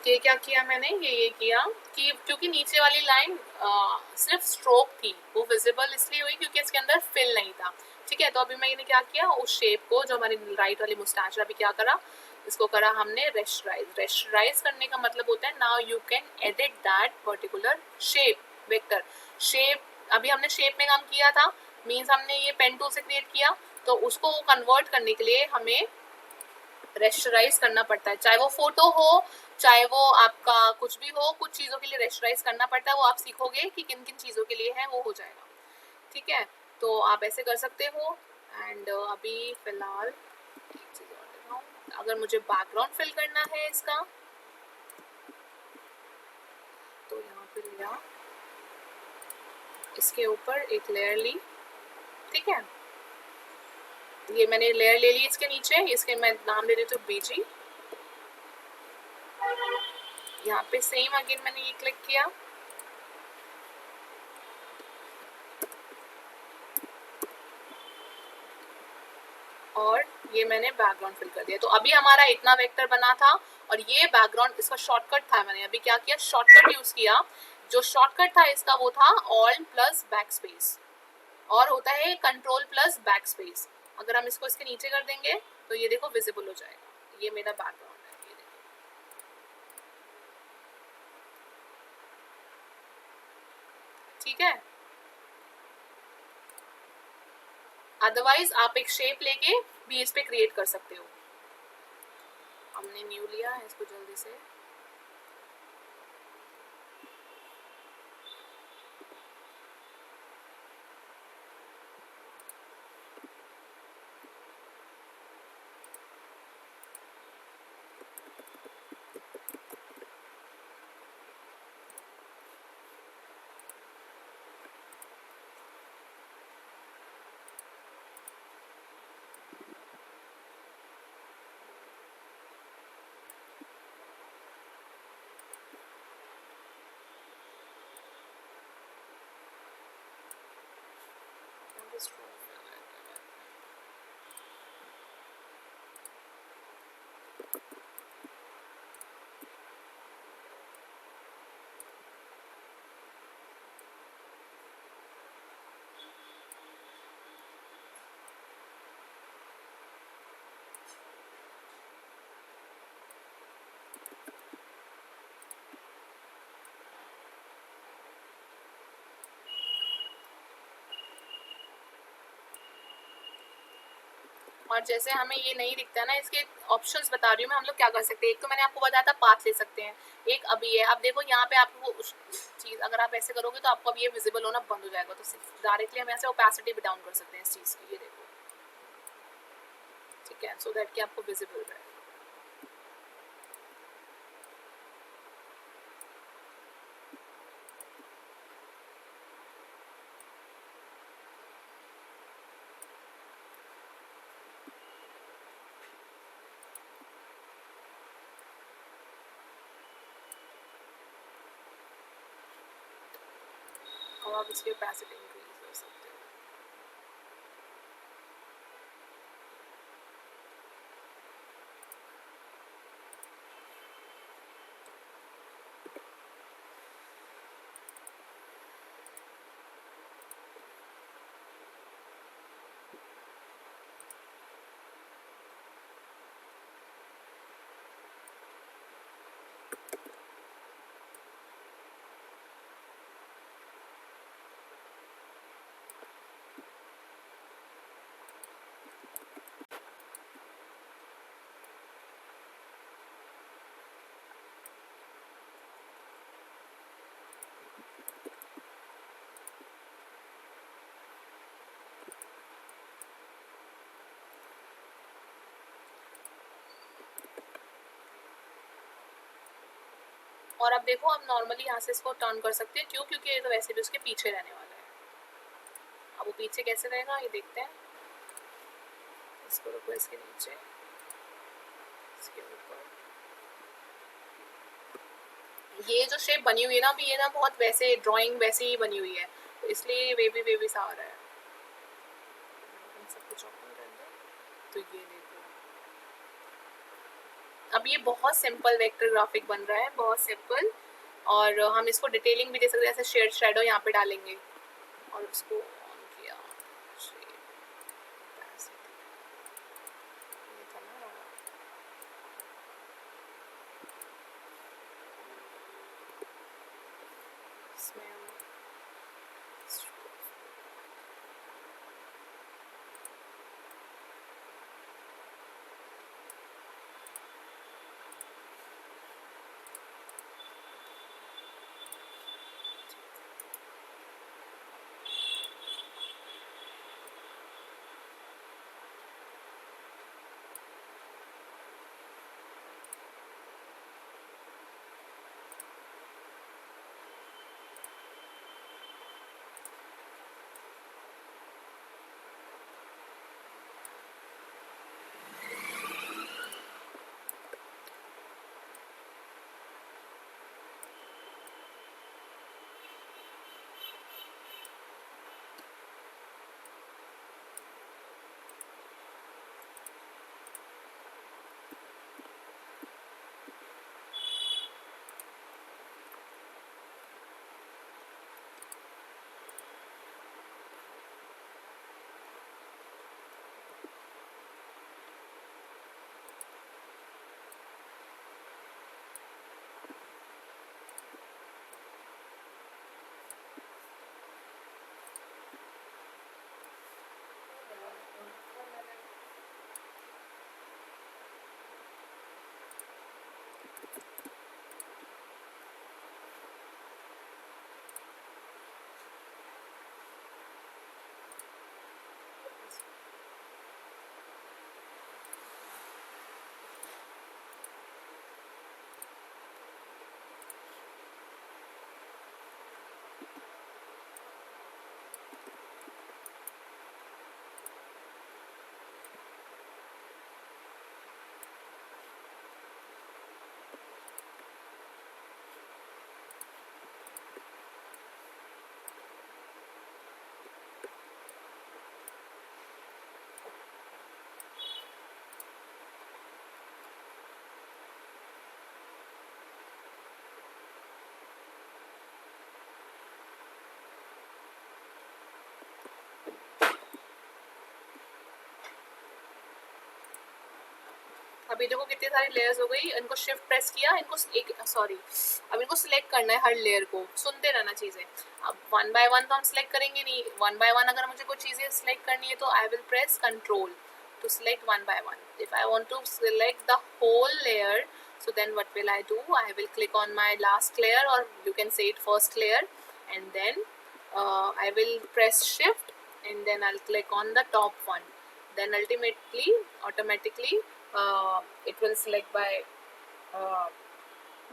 ये क्या किया मैंने, ये किया कि क्योंकि नीचे वाली लाइन सिर्फ स्ट्रोक थी, वो विजिबल इसलिए हुई क्योंकि इसके अंदर फिल नहीं था, ठीक है। तो अभी मैंने क्या किया, उस शेप को जो हमारी राइट वाली मुस्टैच अभी क्या करा, इसको करा हमने रेस्टराइज। रेस्टराइज करने का मतलब होता है now you can edit that particular shape vector. Shape अभी हमने शेप में काम किया था, मीन्स हमने ये पेन टूल से क्रिएट किया, तो उसको कन्वर्ट करने के लिए हमें रेस्टराइज करना पड़ता है, चाहे वो फोटो हो चाहे वो आपका कुछ भी हो, कुछ चीज़ों के लिए रेस्टराइज करना पड़ता है। वो आप सीखोगे कि किन किन चीज़ों के लिए है, वो हो जाएगा। ठीक है, तो आप ऐसे कर सकते हो। एंड अभी फिलहाल एक चीज़ और दिखाऊं, अगर मुझे बैकग्राउंड फिल करना है इसका तो यहाँ पे लिया, इसके ऊपर एक लेयर ली। ठीक है, ये मैंने लेयर ले ली इसके नीचे, इसके मैं नाम दे देती हूँ बीजी। यहाँ पे सेम अगेन मैंने ये क्लिक किया, और ये मैंने बैकग्राउंड फिल कर दिया। तो अभी हमारा इतना वेक्टर बना था, और ये बैकग्राउंड इसका शॉर्टकट था। मैंने अभी क्या किया, शॉर्टकट यूज किया। जो शॉर्टकट था इसका वो था ऑल्ट प्लस बैक स्पेस, और होता है कंट्रोल प्लस बैक स्पेस। अगर हम इसको इसके नीचे कर देंगे तो ये देखो विजिबल हो जाएगा। ये मेरा बैकग्राउंड है, ये देखो। ठीक है, अदरवाइज आप एक शेप लेके भी इस पे क्रिएट कर सकते हो। हमने न्यू लिया है, इसको जल्दी से और जैसे हमें ये नहीं दिखता ना, इसके ऑप्शंस बता रही हूँ मैं, हम लोग क्या कर सकते हैं। एक तो मैंने आपको बताया था पाथ ले सकते हैं, एक अभी है। अब देखो यहाँ पे आपको उस चीज़, अगर आप ऐसे करोगे तो आपको अब ये विजिबल होना बंद हो जाएगा। तो डायरेक्टली हम ऐसे ओपेसिटी भी डाउन कर सकते हैं इस चीज़ की, ये देखो। ठीक है, सो दैट कि आपको विजिबल रहे। और आप इसकी ओपेसिटी इंक्रीज कर सकते हो। और अब देखो, हम नॉर्मली यहाँ से इसको टर्न कर सकते हैं। क्यों? क्योंकि ये तो वैसे भी उसके पीछे रहने वाला है। अब वो पीछे कैसे रहेगा ये देखते हैं। इसको रखो इसके नीचे, इसके ऊपर। ये जो शेप बनी हुई है ना अभी, ये ना बहुत वैसे ड्राइंग वैसी ही बनी हुई है, तो इसलिए वेवी सा आ रहा है। सब कुछ ओपन कर दो तो ये देखो, अब ये बहुत सिंपल वेक्टर ग्राफिक बन रहा है, बहुत सिंपल। और हम इसको डिटेलिंग भी दे सकते हैं, ऐसे शेड शैडो यहाँ पे डालेंगे और उसको ऑन किया। अभी देखो कितनी सारी लेयर्स हो गई, इनको शिफ्ट प्रेस किया, इनको अब इनको सिलेक्ट करना है हर लेयर को, सुनते रहना चीज़ें। अब वन बाय वन तो हम सिलेक्ट करेंगे नहीं, वन बाय वन अगर मुझे कोई चीज़ें सिलेक्ट करनी है तो I will press control to select one by one. If I want to select the whole layer, so then what will I do? I will click on my last layer, or you can say it first layer, and then I will press shift and then I'll click on the top one. Then automatically it will select by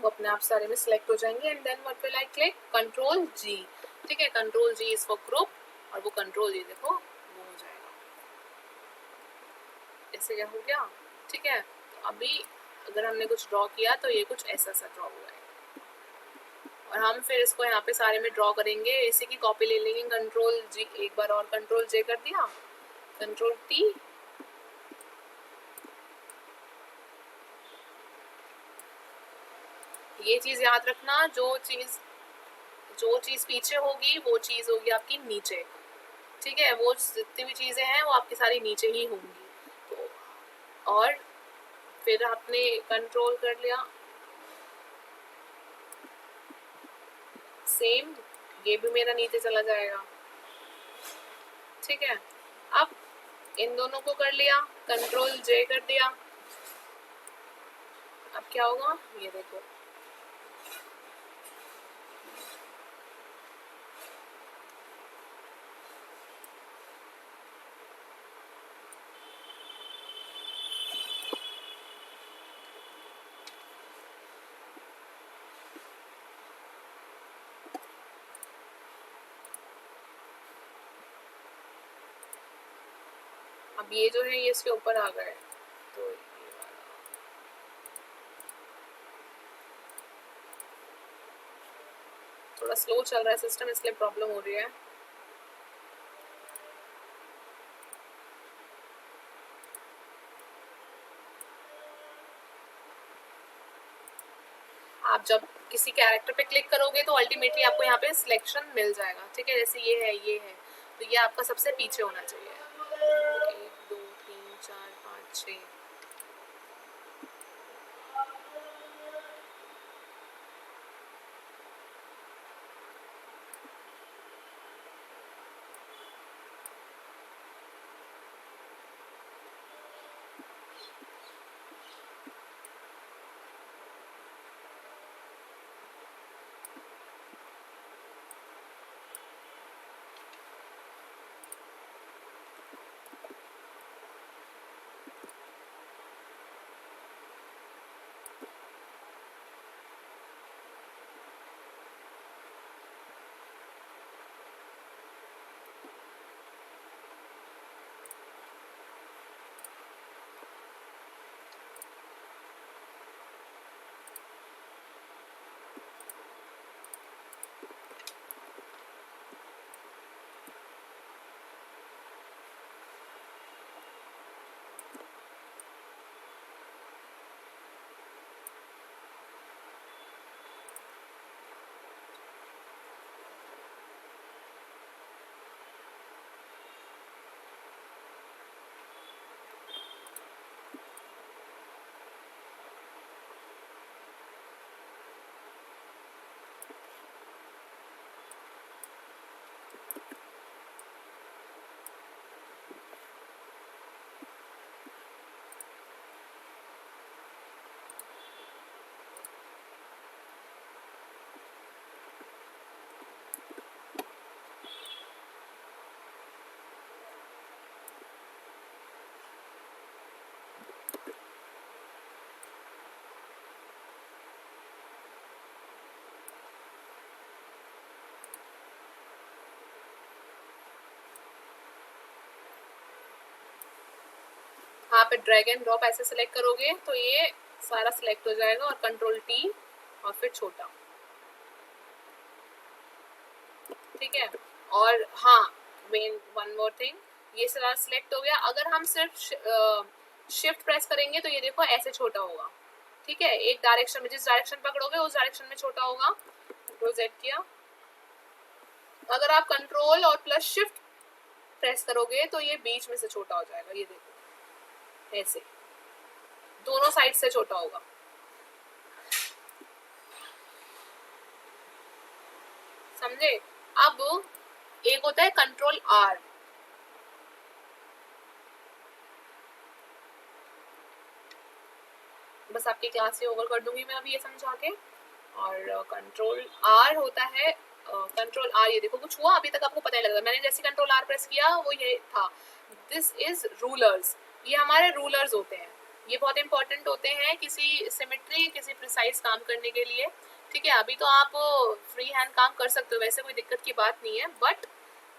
वो अपने आप सारे में select हो जाएंगे, and then what will I click? Control G. ठीक है, Control G is for group, और वो Control G देखो वो हो जाएगा, ऐसे क्या हो गया। ठीक है, तो अभी अगर हमने कुछ ड्रॉ किया तो ये कुछ ऐसा सा ड्रॉ हुआ है, और हम फिर इसको यहाँ पे सारे में ड्रॉ करेंगे, इसी की कॉपी ले लेंगे, कंट्रोल जी एक बार और कंट्रोल जे कर दिया, कंट्रोल टी, ये चीज़ याद रखना, जो चीज़ पीछे होगी वो चीज़ होगी आपकी नीचे। ठीक है, वो जितनी भी चीज़ें हैं वो आपकी सारी नीचे ही होंगी। तो और फिर आपने कंट्रोल कर लिया, सेम ये भी मेरा नीचे चला जाएगा। ठीक है, अब इन दोनों को कर लिया, कंट्रोल जे कर दिया, अब क्या होगा ये देखो, अब ये जो है ये इसके ऊपर आ गए, तो ये वाला थोड़ा स्लो चल रहा है सिस्टम, इसलिए प्रॉब्लम हो रही है। आप जब किसी कैरेक्टर पे क्लिक करोगे तो अल्टीमेटली आपको यहाँ पे सिलेक्शन मिल जाएगा। ठीक है, जैसे ये है, तो ये आपका सबसे पीछे होना चाहिए। 1 2 3 4 5 6, यहाँ पे ड्रैग एंड ड्रॉप ऐसे सिलेक्ट करोगे तो ये सारा सिलेक्ट हो जाएगा, और कंट्रोल टी और फिर छोटा। ठीक है, और हाँ वन मोर थिंग, ये सारा सिलेक्ट हो गया, अगर हम सिर्फ शिफ्ट प्रेस करेंगे तो ये देखो ऐसे छोटा होगा। ठीक है, एक डायरेक्शन में, जिस डायरेक्शन पकड़ोगे उस डायरेक्शन में छोटा होगा। कंट्रोल जेड किया, अगर आप कंट्रोल और प्लस शिफ्ट प्रेस करोगे तो ये बीच में से छोटा हो जाएगा, ये देखो ऐसे। दोनों साइड से छोटा होगा। समझे? अब एक होता है कंट्रोल आर, बस आपकी क्लास से ओवर कर दूंगी मैं अभी ये समझा के। और कंट्रोल आर होता है, कंट्रोल आर, ये देखो कुछ हुआ अभी तक आपको पता ही लगा, मैंने जैसे कंट्रोल आर प्रेस किया वो ये था। दिस इज रूलर्स, ये हमारे रूलर्स होते हैं, ये बहुत इंपॉर्टेंट होते हैं किसी सिमेट्री, किसी प्रिसाइज काम करने के लिए। ठीक है, अभी तो आप फ्री हैंड काम कर सकते हो, वैसे कोई दिक्कत की बात नहीं है, बट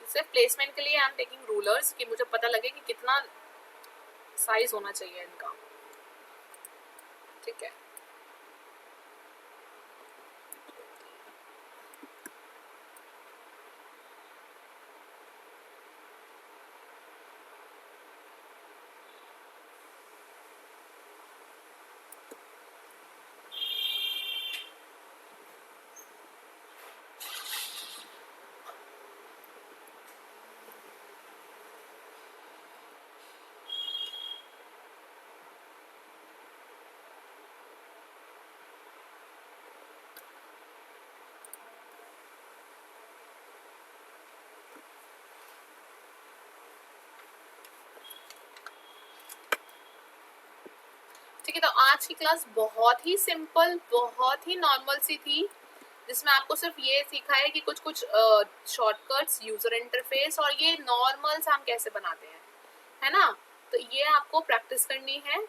सिर्फ प्लेसमेंट के लिए आई एम टेकिंग रूलर्स कि मुझे पता लगे कि कितना साइज होना चाहिए इनका। ठीक है, ठीक है। तो आज की क्लास बहुत ही सिंपल, बहुत ही नॉर्मल सी थी, जिसमें आपको सिर्फ ये सीखा है कि कुछ कुछ शॉर्टकट्स, यूजर इंटरफेस और ये नॉर्मल्स हम कैसे बनाते हैं, है ना। तो ये आपको प्रैक्टिस करनी है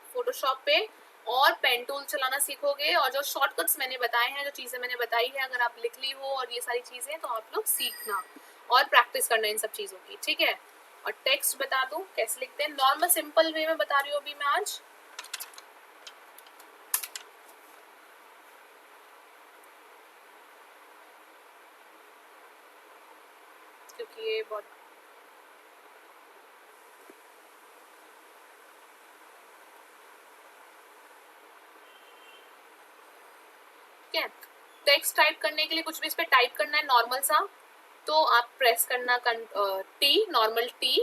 फोटोशॉप पे, और पेन टूल चलाना सीखोगे, और जो शॉर्टकट्स मैंने बताए हैं, जो चीज़ें मैंने बताई है, अगर आप लिख ली हो और ये सारी चीज़ें, तो आप लोग सीखना और प्रैक्टिस करना इन सब चीज़ों की। ठीक है, और टेक्स्ट बता दूं कैसे लिखते हैं, नॉर्मल सिंपल वे में बता रही हूँ अभी मैं आज। क्योंकि ये बहुत ठीक है। टेक्स्ट टाइप करने के लिए कुछ भी इस पे टाइप करना है नॉर्मल सा, तो आप प्रेस करना टी, नॉर्मल टी,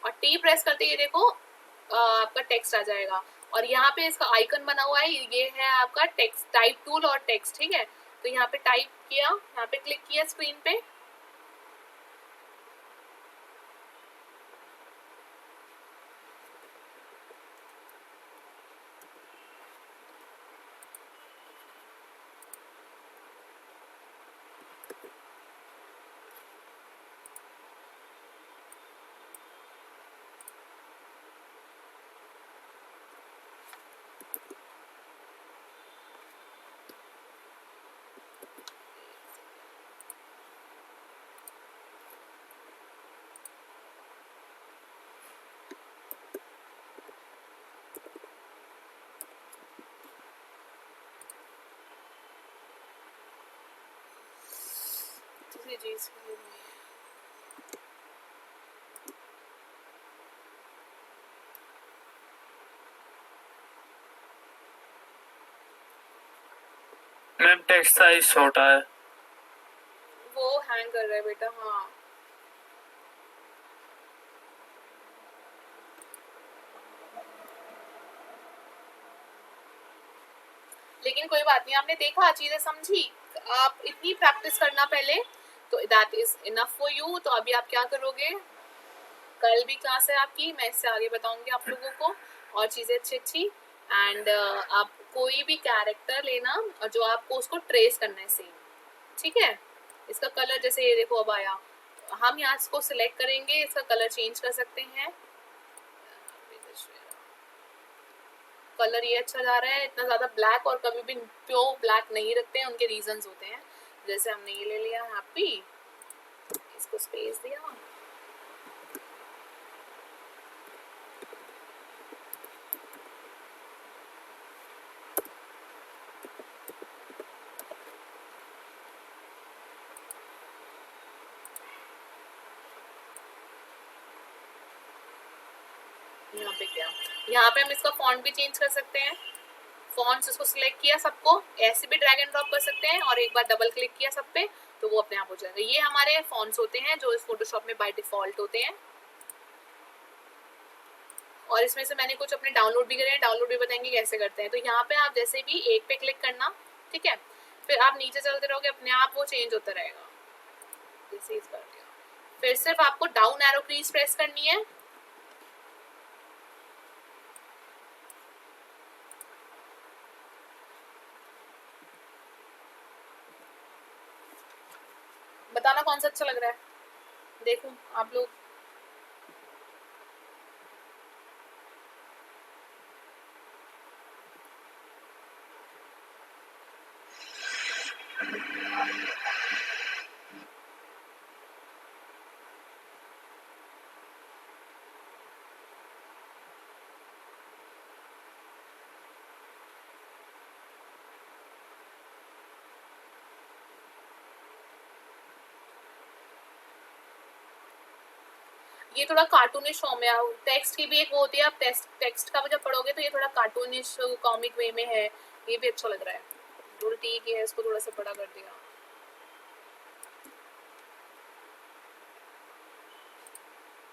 और टी प्रेस करते ही देखो आपका टेक्स्ट आ जाएगा। और यहाँ पे इसका आइकन बना हुआ है, ये है आपका टेक्स्ट टाइप टूल और टेक्स्ट। ठीक है, तो यहाँ पे टाइप किया, यहाँ पे क्लिक किया स्क्रीन पे, दूसरी चीज मैम टेक्स्ट साइज छोटा है, वो हैंग कर रहा है बेटा। हाँ, लेकिन कोई बात नहीं, आपने देखा, चीजें समझी, आप इतनी प्रैक्टिस करना पहले, तो that is enough for you. तो अभी आप क्या करोगे, कल भी क्लास है आपकी, मैं इससे आगे बताऊंगी आप लोगों को और चीजें अच्छी अच्छी। एंड आप कोई भी कैरेक्टर लेना और जो आपको उसको ट्रेस करना है सेम। ठीक है, इसका कलर जैसे ये देखो अब आया, हम यहाँ इसको सिलेक्ट करेंगे, इसका कलर चेंज कर सकते हैं। कलर ये अच्छा जा रहा है, इतना ज़्यादा ब्लैक और कभी भी प्योर ब्लैक नहीं रखते हैं, उनके रीजंस होते हैं। जैसे हमने ये ले लिया हैप्पी, इसको स्पेस दिया, यहाँ पे क्या, यहाँ पे हम इसका फॉन्ट भी चेंज कर सकते हैं। फॉन्ट्स इसको सिलेक्ट किया सबको, ऐसे भी ड्रैग एंड ड्रॉप कर सकते हैं, और एक बार डबल क्लिक किया सब पे तो वो अपने आप हो जाएगा। ये हमारे फॉन्ट्स होते हैं जो इस फोटोशॉप में बाय डिफॉल्ट होते हैं। और इसमें से मैंने कुछ अपने डाउनलोड भी करे हैं, डाउनलोड भी बताएंगे कैसे करते हैं। तो यहाँ पे आप जैसे भी एक पे क्लिक करना, ठीक है, फिर आप नीचे चलते रहोगे, अपने आप वो चेंज होता रहेगा। जैसे इस कर दिया, फिर सिर्फ आपको डाउन एरो कीज प्रेस करनी है, बताना कौन सा अच्छा लग रहा है, देखूं आप लोग। ये थोड़ा कार्टूनिश फॉर्म में, टेक्स्ट की भी एक वो होती है, आप टेक्स्ट का भी जब पढ़ोगे तो ये थोड़ा कार्टूनिश कॉमिक वे में है, ये भी अच्छा लग रहा है। रूल ठीक है, इसको थोड़ा सा बड़ा कर दिया।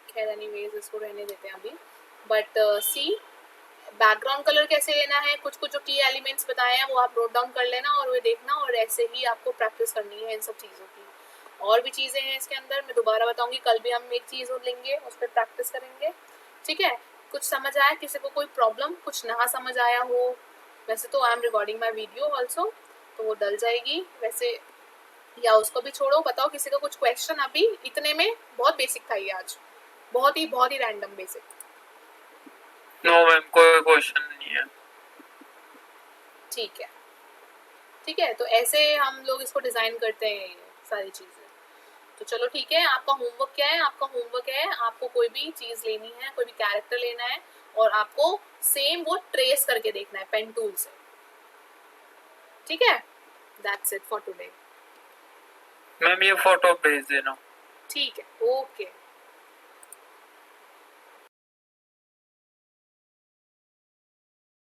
खैर एनीवेज इसको रहने देते हैं अभी। बट सी बैकग्राउंड कलर कैसे लेना है, कुछ कुछ जो की एलिमेंट्स बताए हैं वो आप नोट डाउन कर लेना और वो देखना, और ऐसे ही आपको प्रैक्टिस करनी है इन सब चीज़ों की। और भी चीज़ें हैं इसके अंदर, मैं दोबारा बताऊंगी, कल भी हम एक चीज़ और लेंगे, उस पर प्रैक्टिस करेंगे, ठीक है। कुछ समझ आया, किसी को कोई प्रॉब्लम, कुछ ना समझ आया हो, वैसे तो I am recording my video also, तो वो डल जाएगी वैसे, या उसको भी छोड़ो। बताओ किसी का कुछ क्वेश्चन, अभी इतने में बहुत बेसिक था ये आज, बहुत ही रैंडम बेसिक। नो मैम, कोई क्वेश्चन नहीं है। ठीक है, ठीक है, तो ऐसे हम लोग इसको डिज़ाइन करते हैं, ये सारी चीज़ें। तो चलो ठीक है, आपका होमवर्क क्या है, आपका होमवर्क है आपको कोई भी चीज़ लेनी है, कोई भी कैरेक्टर लेना है, और आपको सेम वो ट्रेस करके देखना है पेन टूल से, ठीक है। That's it for today. Ma'am ये फोटो भेज देना। ठीक है, ओके।